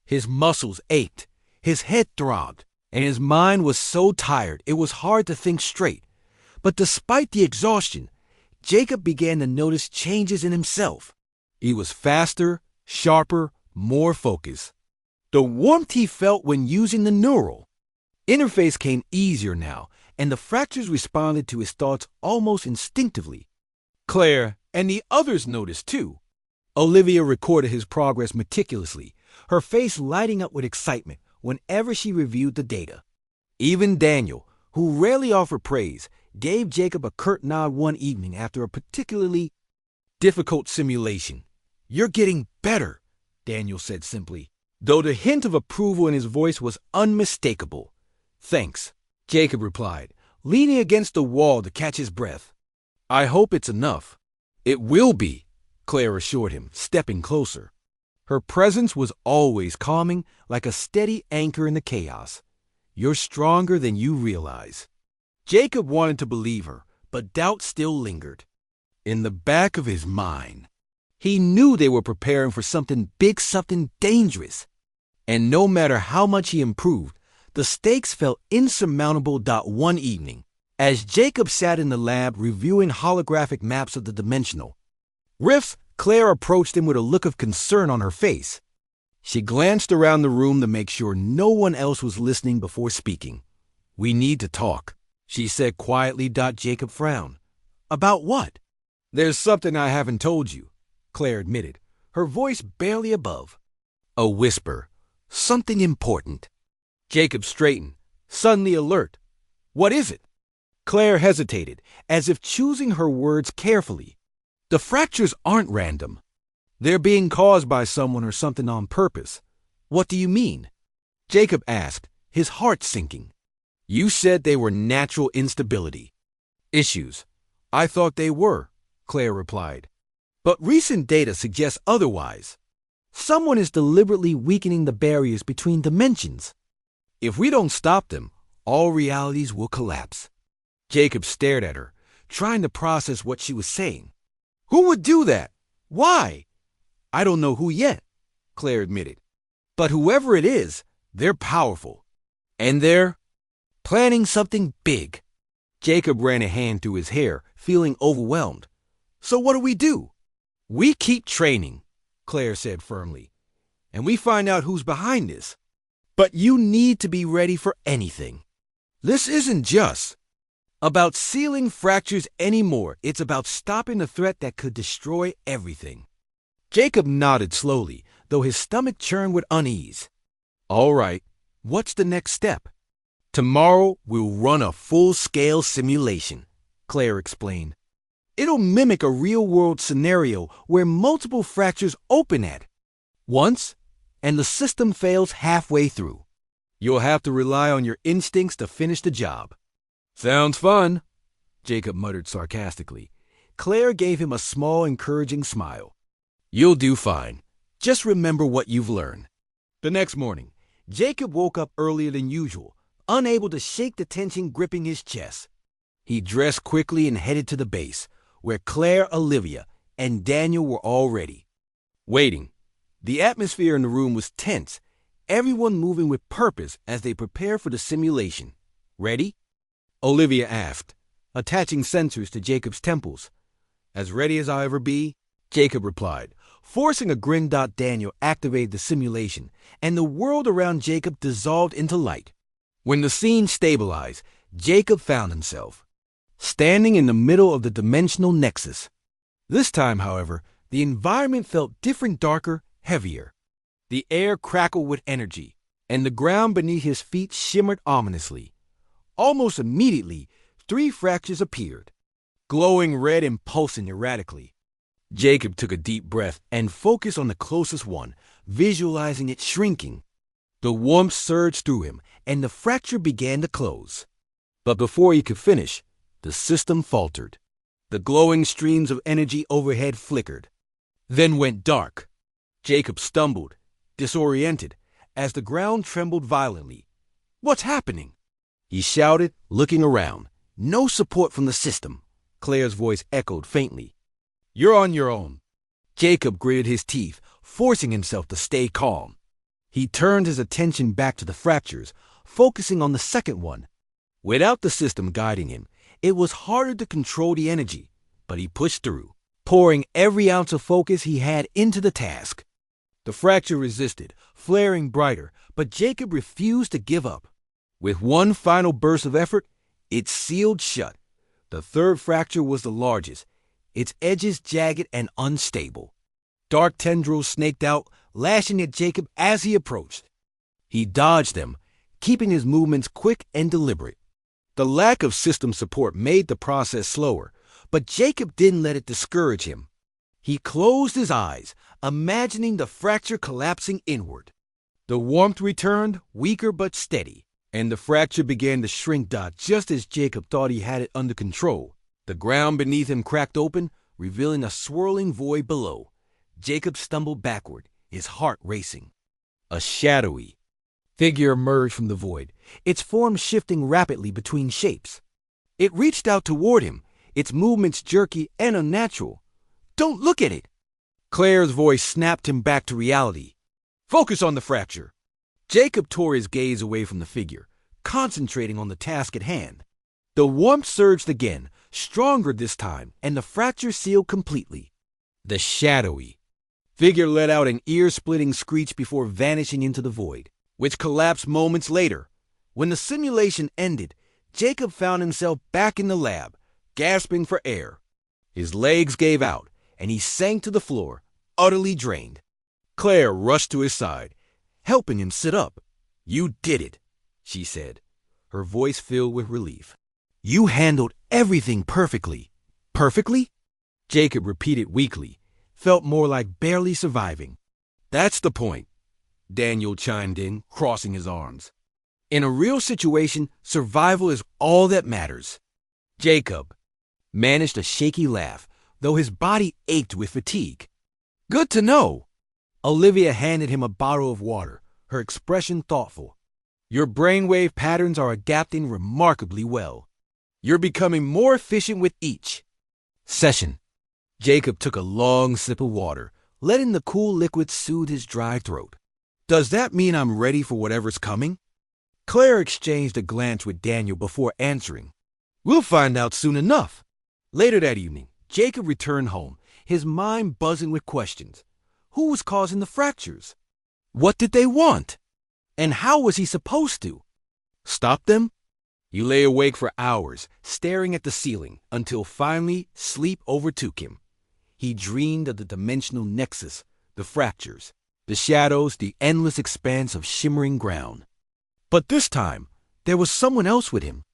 His muscles ached, his head throbbed, and his mind was so tired it was hard to think straight. But despite the exhaustion, Jacob began to notice changes in himself. He was faster, sharper, more focused. The warmth he felt when using the neural interface came easier now, and the fractures responded to his thoughts almost instinctively. Claire and the others noticed too. Olivia recorded his progress meticulously, her face lighting up with excitement whenever she reviewed the data. Even Daniel, who rarely offered praise, gave Jacob a curt nod one evening after a particularly difficult simulation. "You're getting better," Daniel said simply, though the hint of approval in his voice was unmistakable. "Thanks," Jacob replied, leaning against the wall to catch his breath. "I hope it's enough." "It will be," Claire assured him, stepping closer. Her presence was always calming, like a steady anchor in the chaos. "You're stronger than you realize." Jacob wanted to believe her, but doubt still lingered. In the back of his mind, he knew they were preparing for something big, something dangerous. And no matter how much he improved, the stakes felt insurmountable. One evening, as Jacob sat in the lab reviewing holographic maps of the dimensional, Riff, Claire approached him with a look of concern on her face. She glanced around the room to make sure no one else was listening before speaking. "We need to talk," she said quietly. Jacob frowned. "About what?" "There's something I haven't told you," Claire admitted, her voice barely above. A whisper. Something important. Jacob straightened, suddenly alert. "What is it?" Claire hesitated, as if choosing her words carefully. "The fractures aren't random. They're being caused by someone or something on purpose." "What do you mean?" Jacob asked, his heart sinking. "You said they were natural instability issues." "I thought they were," Claire replied. "But recent data suggests otherwise. Someone is deliberately weakening the barriers between dimensions. If we don't stop them, all realities will collapse." Jacob stared at her, trying to process what she was saying. "Who would do that? Why?" "I don't know who yet," Claire admitted. "But whoever it is, they're powerful. And they're planning something big." Jacob ran a hand through his hair, feeling overwhelmed. "So what do we do?" "We keep training," Claire said firmly, "and we find out who's behind this. But you need to be ready for anything. This isn't just about sealing fractures anymore. It's about stopping a threat that could destroy everything." Jacob nodded slowly, though his stomach churned with unease. "All right, what's the next step?" "Tomorrow we'll run a full-scale simulation," Claire explained. "It'll mimic a real-world scenario where multiple fractures open at once, and the system fails halfway through. You'll have to rely on your instincts to finish the job." "Sounds fun," Jacob muttered sarcastically. Claire gave him a small, encouraging smile. "You'll do fine. Just remember what you've learned." The next morning, Jacob woke up earlier than usual, unable to shake the tension gripping his chest. He dressed quickly and headed to the base, where Claire, Olivia, and Daniel were already waiting. The atmosphere in the room was tense, everyone moving with purpose as they prepared for the simulation. "Ready?" Olivia asked, attaching sensors to Jacob's temples. "As ready as I'll ever be," Jacob replied. Forcing a grin. Daniel activated the simulation, and the world around Jacob dissolved into light. When the scene stabilized, Jacob found himself standing in the middle of the dimensional nexus. This time, however, the environment felt different, darker, heavier. The air crackled with energy, and the ground beneath his feet shimmered ominously. Almost immediately, 3 fractures appeared, glowing red and pulsing erratically. Jacob took a deep breath and focused on the closest one, visualizing it shrinking. The warmth surged through him, and the fracture began to close. But before he could finish, the system faltered. The glowing streams of energy overhead flickered, then went dark. Jacob stumbled, disoriented, as the ground trembled violently. "What's happening?" he shouted, looking around. "No support from the system," Claire's voice echoed faintly. "You're on your own." Jacob gritted his teeth, forcing himself to stay calm. He turned his attention back to the fractures, focusing on the second one. Without the system guiding him, it was harder to control the energy, but he pushed through, pouring every ounce of focus he had into the task. The fracture resisted, flaring brighter, but Jacob refused to give up. With one final burst of effort, it sealed shut. The third fracture was the largest, its edges jagged and unstable. Dark tendrils snaked out, lashing at Jacob as he approached. He dodged them, keeping his movements quick and deliberate. The lack of system support made the process slower, but Jacob didn't let it discourage him. He closed his eyes, imagining the fracture collapsing inward. The warmth returned, weaker but steady, and the fracture began to shrink. Just as Jacob thought he had it under control, the ground beneath him cracked open, revealing a swirling void below. Jacob stumbled backward, his heart racing. A shadowy figure emerged from the void, its form shifting rapidly between shapes. It reached out toward him, its movements jerky and unnatural. "Don't look at it!" Claire's voice snapped him back to reality. "Focus on the fracture." Jacob tore his gaze away from the figure, concentrating on the task at hand. The warmth surged again, stronger this time, and the fracture sealed completely. The shadowy figure let out an ear-splitting screech before vanishing into the void, which collapsed moments later. When the simulation ended, Jacob found himself back in the lab, gasping for air. His legs gave out, and he sank to the floor, utterly drained. Claire rushed to his side, helping him sit up. "You did it," she said, her voice filled with relief. "You handled everything perfectly." "Perfectly?" Jacob repeated weakly, felt more like barely surviving. "That's the point," Daniel chimed in, crossing his arms. "In a real situation, survival is all that matters." Jacob managed a shaky laugh, though his body ached with fatigue. "Good to know." Olivia handed him a bottle of water, her expression thoughtful. "Your brainwave patterns are adapting remarkably well. You're becoming more efficient with each session." Jacob took a long sip of water, letting the cool liquid soothe his dry throat. "Does that mean I'm ready for whatever's coming?" Claire exchanged a glance with Daniel before answering. "We'll find out soon enough." Later that evening, Jacob returned home, his mind buzzing with questions. Who was causing the fractures? What did they want? And how was he supposed to stop them? He lay awake for hours, staring at the ceiling, until finally sleep overtook him. He dreamed of the dimensional nexus, the fractures, the shadows, the endless expanse of shimmering ground. But this time, there was someone else with him.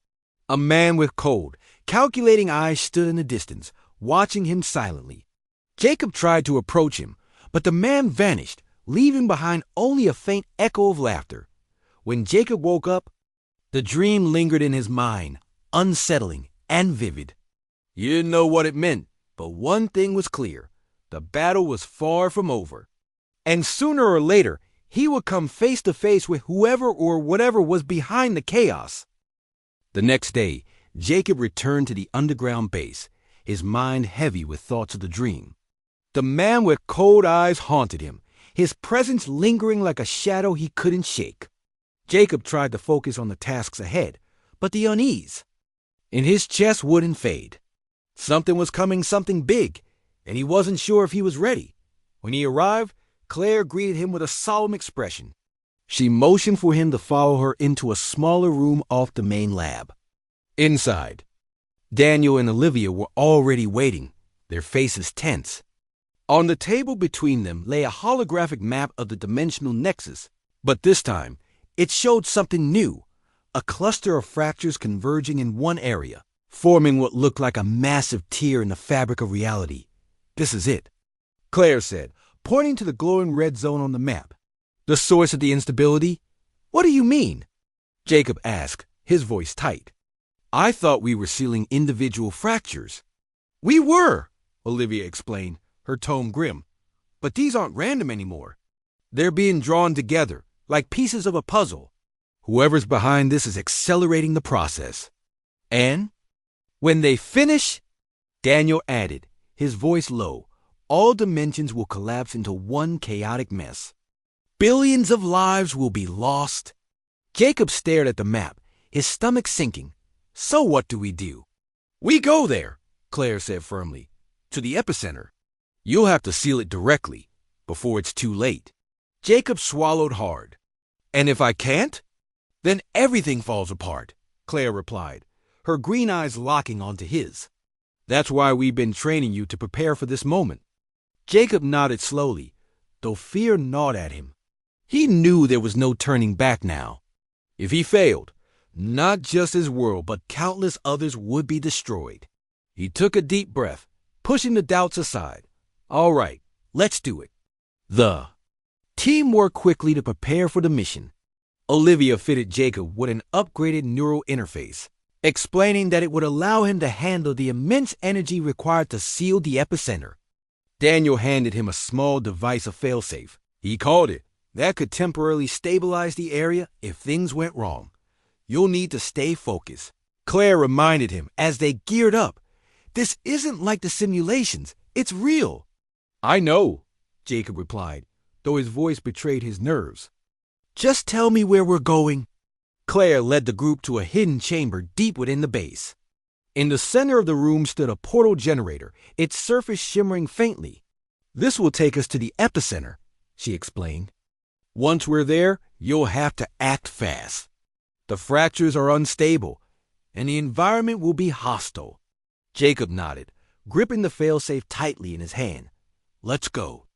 A man with cold, calculating eyes stood in the distance, watching him silently. Jacob tried to approach him, but the man vanished, leaving behind only a faint echo of laughter. When Jacob woke up, the dream lingered in his mind, unsettling and vivid. He didn't know what it meant, but one thing was clear. The battle was far from over. And sooner or later, he would come face to face with whoever or whatever was behind the chaos. The next day, Jacob returned to the underground base, his mind heavy with thoughts of the dream. The man with cold eyes haunted him, his presence lingering like a shadow he couldn't shake. Jacob tried to focus on the tasks ahead, but the unease in his chest wouldn't fade. Something was coming, something big, and he wasn't sure if he was ready. When he arrived, Claire greeted him with a solemn expression. She motioned for him to follow her into a smaller room off the main lab. Inside, Daniel and Olivia were already waiting, their faces tense. On the table between them lay a holographic map of the dimensional nexus, but this time, it showed something new, a cluster of fractures converging in one area, forming what looked like a massive tear in the fabric of reality. "This is it," Claire said, pointing to the glowing red zone on the map. "The source of the instability?" "What do you mean?" Jacob asked, his voice tight. "I thought we were sealing individual fractures." "We were," Olivia explained, her tone grim. "But these aren't random anymore. They're being drawn together, like pieces of a puzzle. Whoever's behind this is accelerating the process. And when they finish," Daniel added, his voice low, "all dimensions will collapse into one chaotic mess. Billions of lives will be lost." Jacob stared at the map, his stomach sinking. "So what do we do?" "We go there," Claire said firmly. "To the epicenter. You'll have to seal it directly, before it's too late." Jacob swallowed hard. "And if I can't?" "Then everything falls apart," Claire replied, her green eyes locking onto his. "That's why we've been training you to prepare for this moment." Jacob nodded slowly, though fear gnawed at him. He knew there was no turning back now. If he failed, not just his world, but countless others would be destroyed. He took a deep breath, pushing the doubts aside. "All right, let's do it." The team worked quickly to prepare for the mission. Olivia fitted Jacob with an upgraded neural interface, explaining that it would allow him to handle the immense energy required to seal the epicenter. Daniel handed him a small device of failsafe. He called it. That could temporarily stabilize the area if things went wrong. "You'll need to stay focused," Claire reminded him as they geared up. "This isn't like the simulations. It's real." "I know," Jacob replied, though his voice betrayed his nerves. "Just tell me where we're going." Claire led the group to a hidden chamber deep within the base. In the center of the room stood a portal generator, its surface shimmering faintly. This will take us to the epicenter, she explained. Once we're there, you'll have to act fast. The fractures are unstable, and the environment will be hostile. Jacob nodded, gripping the failsafe tightly in his hand. Let's go.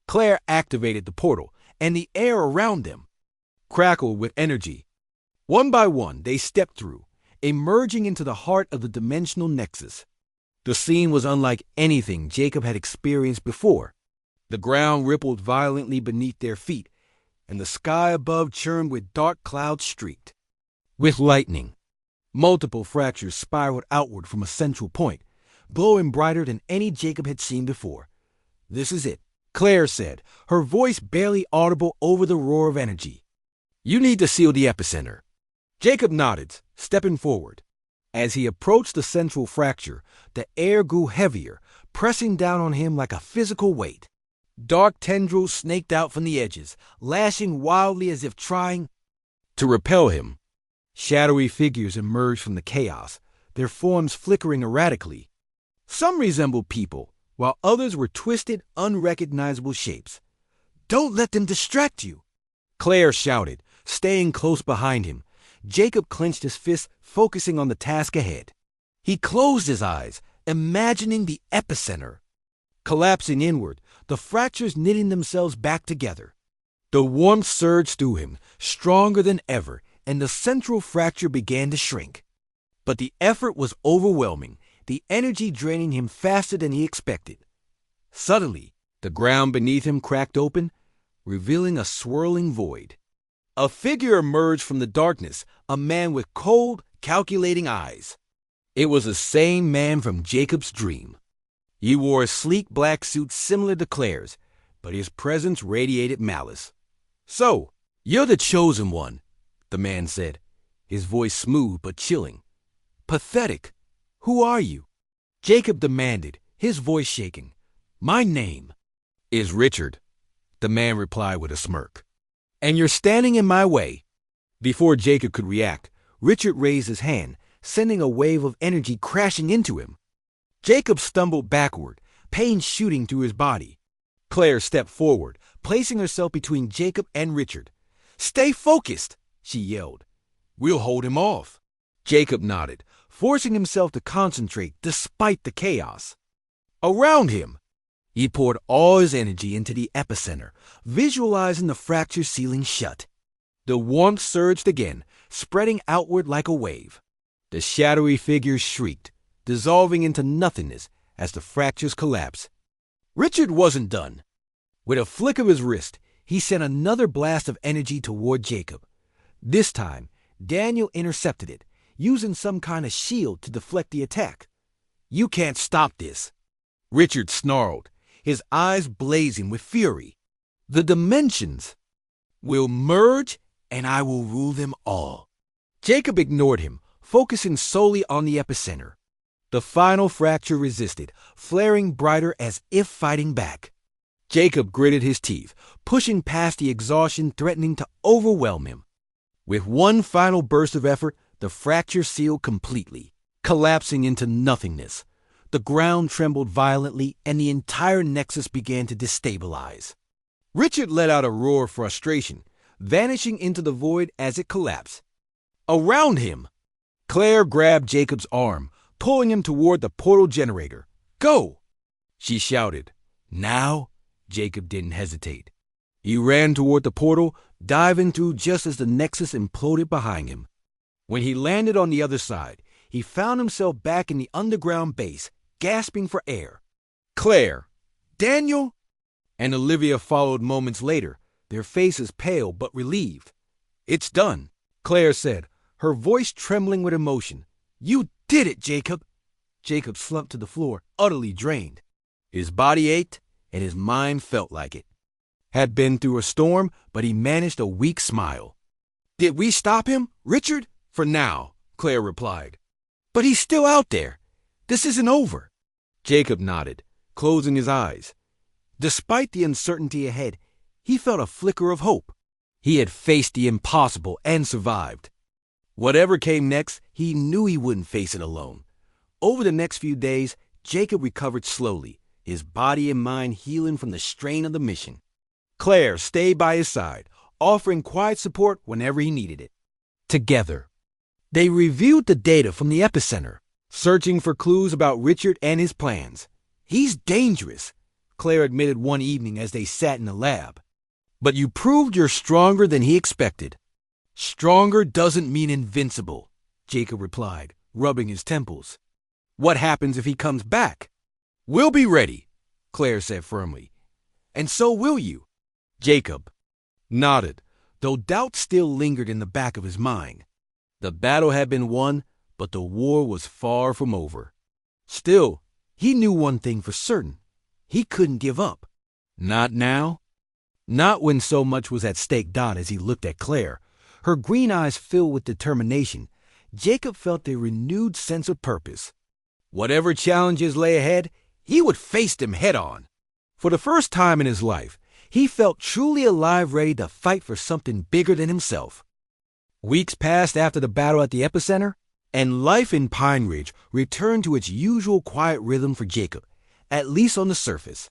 Claire activated the portal, and the air around them crackled with energy. One by one, they stepped through, emerging into the heart of the dimensional nexus. The scene was unlike anything Jacob had experienced before. The ground rippled violently beneath their feet, and the sky above churned with dark clouds streaked with lightning. Multiple fractures spiraled outward from a central point, glowing brighter than any Jacob had seen before. This is it, Claire said, her voice barely audible over the roar of energy. You need to seal the epicenter. Jacob nodded, stepping forward. As he approached the central fracture, the air grew heavier, pressing down on him like a physical weight. Dark tendrils snaked out from the edges, lashing wildly as if trying to repel him. Shadowy figures emerged from the chaos, their forms flickering erratically. Some resembled people, while others were twisted, unrecognizable shapes. Don't let them distract you, Claire shouted, staying close behind him. Jacob clenched his fists, focusing on the task ahead. He closed his eyes, imagining the epicenter. Collapsing inward, the fractures knitting themselves back together. The warmth surged through him, stronger than ever, and the central fracture began to shrink. But the effort was overwhelming, the energy draining him faster than he expected. Suddenly, the ground beneath him cracked open, revealing a swirling void. A figure emerged from the darkness, a man with cold, calculating eyes. It was the same man from Jacob's dream. He wore a sleek black suit similar to Claire's, but his presence radiated malice. So, you're the chosen one, the man said, his voice smooth but chilling. Pathetic. Who are you? Jacob demanded, his voice shaking. My name is Richard, the man replied with a smirk. And you're standing in my way. Before Jacob could react, Richard raised his hand, sending a wave of energy crashing into him. Jacob stumbled backward, pain shooting through his body. Claire stepped forward, placing herself between Jacob and Richard. Stay focused, she yelled. We'll hold him off. Jacob nodded, forcing himself to concentrate despite the chaos around him. He poured all his energy into the epicenter, visualizing the fracture sealing shut. The warmth surged again, spreading outward like a wave. The shadowy figures shrieked, dissolving into nothingness as the fractures collapsed. Richard wasn't done. With a flick of his wrist, he sent another blast of energy toward Jacob. This time, Daniel intercepted it, using some kind of shield to deflect the attack. You can't stop this, Richard snarled, his eyes blazing with fury. The dimensions will merge, and I will rule them all. Jacob ignored him, focusing solely on the epicenter. The final fracture resisted, flaring brighter as if fighting back. Jacob gritted his teeth, pushing past the exhaustion threatening to overwhelm him. With one final burst of effort, the fracture sealed completely, collapsing into nothingness. The ground trembled violently, and the entire nexus began to destabilize. Richard let out a roar of frustration, vanishing into the void as it collapsed. Around him, Claire grabbed Jacob's arm, pulling him toward the portal generator. Go, she shouted. Now, Jacob didn't hesitate. He ran toward the portal, diving through just as the nexus imploded behind him. When he landed on the other side, he found himself back in the underground base, gasping for air. Claire, Daniel, and Olivia followed moments later, their faces pale but relieved. It's done, Claire said, her voice trembling with emotion. You did it, Jacob. Jacob slumped to the floor, utterly drained. His body ached, and his mind felt like it. Had been through a storm, but he managed a weak smile. Did we stop him, Richard? For now, Claire replied. But he's still out there. This isn't over. Jacob nodded, closing his eyes. Despite the uncertainty ahead, he felt a flicker of hope. He had faced the impossible and survived. Whatever came next, he knew he wouldn't face it alone. Over the next few days, Jacob recovered slowly, his body and mind healing from the strain of the mission. Claire stayed by his side, offering quiet support whenever he needed it. Together, they reviewed the data from the epicenter, searching for clues about Richard and his plans. "He's dangerous," Claire admitted one evening as they sat in the lab. "But you proved you're stronger than he expected." "Stronger doesn't mean invincible," Jacob replied, rubbing his temples. "What happens if he comes back?" "We'll be ready," Claire said firmly. "And so will you." Jacob nodded, though doubt still lingered in the back of his mind. The battle had been won, but the war was far from over. Still, he knew one thing for certain. He couldn't give up. Not now. Not when so much was at stake. As he looked at Claire, her green eyes filled with determination, Jacob felt a renewed sense of purpose. Whatever challenges lay ahead, he would face them head on. For the first time in his life, he felt truly alive, ready to fight for something bigger than himself. Weeks passed after the battle at the epicenter, and life in Pine Ridge returned to its usual quiet rhythm for Jacob, at least on the surface.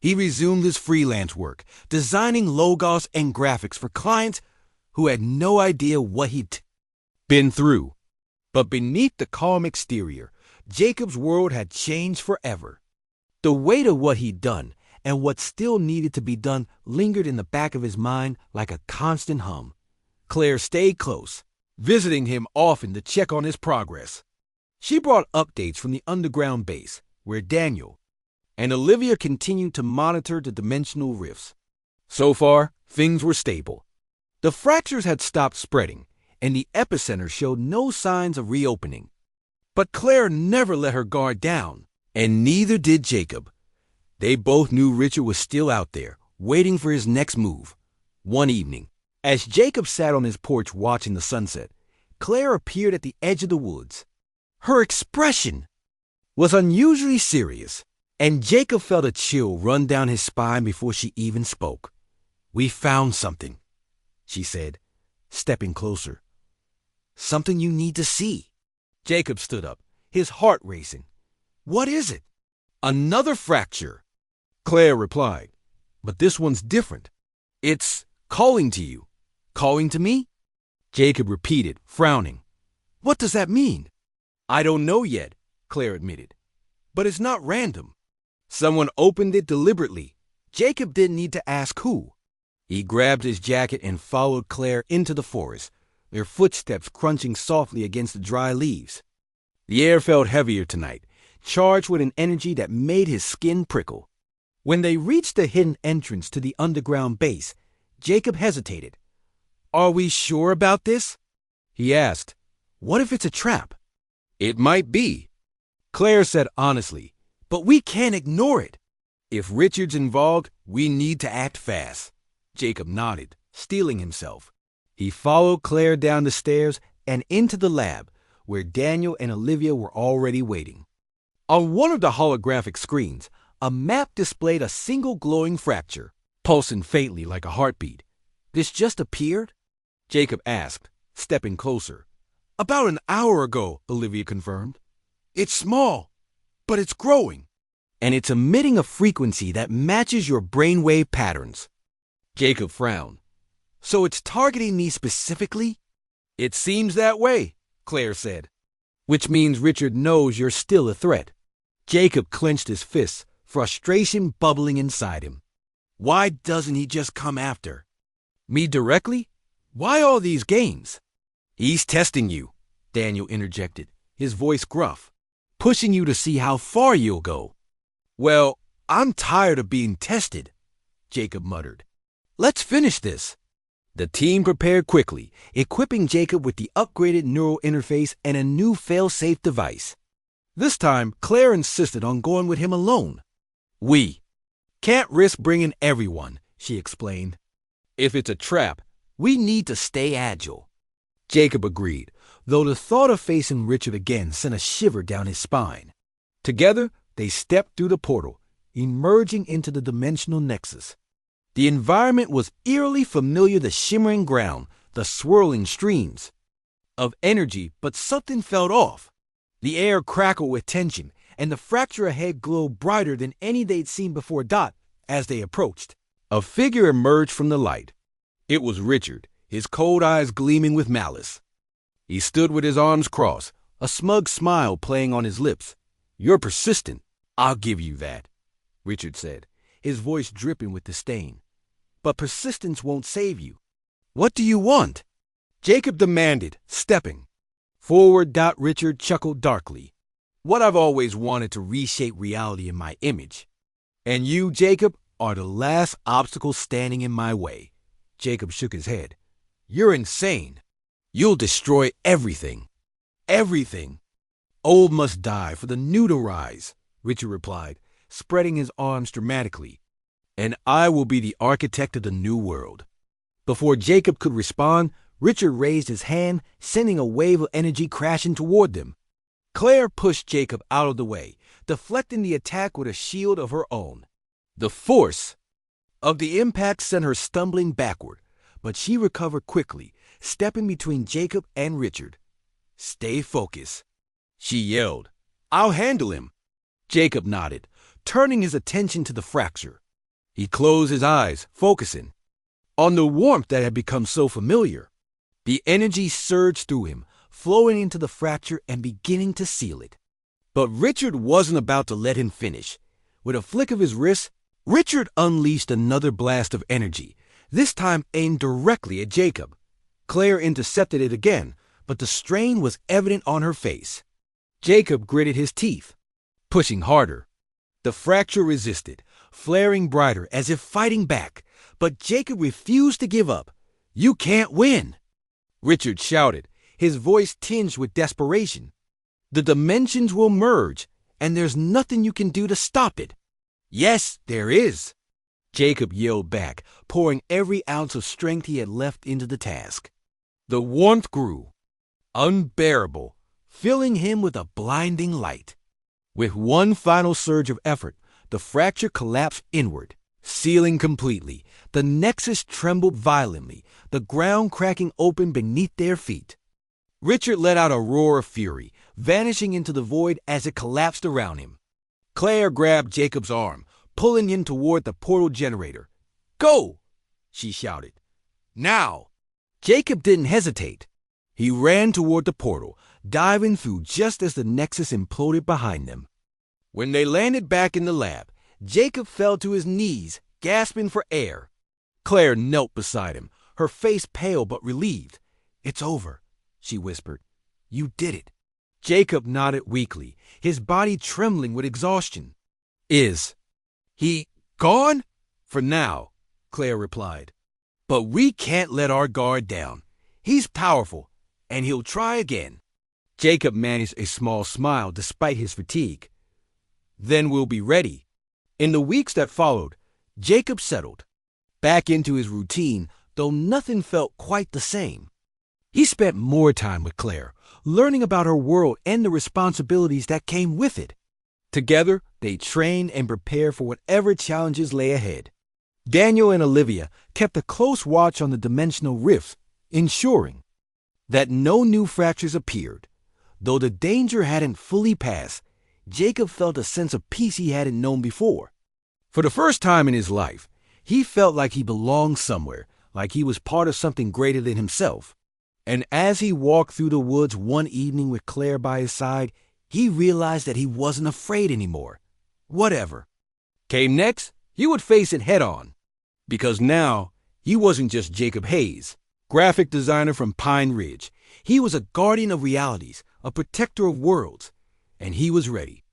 He resumed his freelance work, designing logos and graphics for clients who had no idea what he'd been through. But beneath the calm exterior, Jacob's world had changed forever. The weight of what he'd done and what still needed to be done lingered in the back of his mind like a constant hum. Claire stayed close, visiting him often to check on his progress. She brought updates from the underground base, where Daniel and Olivia continued to monitor the dimensional rifts. So far, things were stable. The fractures had stopped spreading, and the epicenter showed no signs of reopening. But Claire never let her guard down, and neither did Jacob. They both knew Richard was still out there, waiting for his next move. One evening, as Jacob sat on his porch watching the sunset, Claire appeared at the edge of the woods. Her expression was unusually serious, and Jacob felt a chill run down his spine before she even spoke. "We found something," she said, stepping closer. "Something you need to see." Jacob stood up, his heart racing. "What is it?" "Another fracture," Claire replied, "but this one's different. It's calling to you." "Calling to me?" Jacob repeated, frowning. "What does that mean?" "I don't know yet," Claire admitted. "But it's not random. Someone opened it deliberately." Jacob didn't need to ask who. He grabbed his jacket and followed Claire into the forest, their footsteps crunching softly against the dry leaves. The air felt heavier tonight, charged with an energy that made his skin prickle. When they reached the hidden entrance to the underground base, Jacob hesitated. "Are we sure about this?" he asked. "What if it's a trap?" "It might be," Claire said honestly, "but we can't ignore it. If Richard's involved, we need to act fast." Jacob nodded, steeling himself. He followed Claire down the stairs and into the lab, where Daniel and Olivia were already waiting. On one of the holographic screens, a map displayed a single glowing fracture, pulsing faintly like a heartbeat. "This just appeared?" Jacob asked, stepping closer. "About an hour ago," Olivia confirmed. "It's small, but it's growing. And it's emitting a frequency that matches your brainwave patterns." Jacob frowned. "So it's targeting me specifically?" "It seems that way," Claire said. "Which means Richard knows you're still a threat." Jacob clenched his fists, frustration bubbling inside him. "Why doesn't he just come after me directly? Why all these games?" "He's testing you," Daniel interjected, his voice gruff, "pushing you to see how far you'll go." "Well, I'm tired of being tested," Jacob muttered. "Let's finish this." The team prepared quickly, equipping Jacob with the upgraded neural interface and a new fail-safe device. This time, Claire insisted on going with him alone. "We can't risk bringing everyone," she explained. "If it's a trap, we need to stay agile." Jacob agreed, though the thought of facing Richard again sent a shiver down his spine. Together, they stepped through the portal, emerging into the dimensional nexus. The environment was eerily familiar, the shimmering ground, the swirling streams of energy, but something felt off. The air crackled with tension, and the fracture ahead glowed brighter than any they'd seen before. As they approached, a figure emerged from the light. It was Richard, his cold eyes gleaming with malice. He stood with his arms crossed, a smug smile playing on his lips. "You're persistent, I'll give you that," Richard said, his voice dripping with disdain. "But persistence won't save you." "What do you want?" Jacob demanded, stepping forward. Richard chuckled darkly. "What I've always wanted to reshape reality in my image. And you, Jacob, are the last obstacle standing in my way." Jacob shook his head. "You're insane. You'll destroy everything. Everything. Old must die for the new to rise," Richard replied, spreading his arms dramatically. "And I will be the architect of the new world." Before Jacob could respond, Richard raised his hand, sending a wave of energy crashing toward them. Claire pushed Jacob out of the way, deflecting the attack with a shield of her own. The force of the impact sent her stumbling backward, but she recovered quickly, stepping between Jacob and Richard. "Stay focused," she yelled. "I'll handle him." Jacob nodded, turning his attention to the fracture. He closed his eyes, focusing on the warmth that had become so familiar. The energy surged through him, flowing into the fracture and beginning to seal it. But Richard wasn't about to let him finish. With a flick of his wrist, Richard unleashed another blast of energy, this time aimed directly at Jacob. Claire intercepted it again, but the strain was evident on her face. Jacob gritted his teeth, pushing harder. The fracture resisted, flaring brighter as if fighting back, but Jacob refused to give up. "You can't win," Richard shouted, his voice tinged with desperation. "The dimensions will merge, and there's nothing you can do to stop it." "Yes, there is," Jacob yelled back, pouring every ounce of strength he had left into the task. The warmth grew, unbearable, filling him with a blinding light. With one final surge of effort, the fracture collapsed inward, sealing completely. The nexus trembled violently, the ground cracking open beneath their feet. Richard let out a roar of fury, vanishing into the void as it collapsed around him. Claire grabbed Jacob's arm, pulling him toward the portal generator. "Go!" she shouted. "Now!" Jacob didn't hesitate. He ran toward the portal, diving through just as the nexus imploded behind them. When they landed back in the lab, Jacob fell to his knees, gasping for air. Claire knelt beside him, her face pale but relieved. "It's over," she whispered. "You did it." Jacob nodded weakly, his body trembling with exhaustion. "Is he gone?" "For now," Claire replied. "But we can't let our guard down. He's powerful, and he'll try again." Jacob managed a small smile despite his fatigue. "Then we'll be ready." In the weeks that followed, Jacob settled back into his routine, though nothing felt quite the same. He spent more time with Claire, learning about her world and the responsibilities that came with it. Together, they trained and prepared for whatever challenges lay ahead. Daniel and Olivia kept a close watch on the dimensional rifts, ensuring that no new fractures appeared. Though the danger hadn't fully passed, Jacob felt a sense of peace he hadn't known before. For the first time in his life, he felt like he belonged somewhere, like he was part of something greater than himself. And as he walked through the woods one evening with Claire by his side, he realized that he wasn't afraid anymore. Whatever came next, he would face it head on. Because now, he wasn't just Jacob Hayes, graphic designer from Pine Ridge. He was a guardian of realities, a protector of worlds, and he was ready.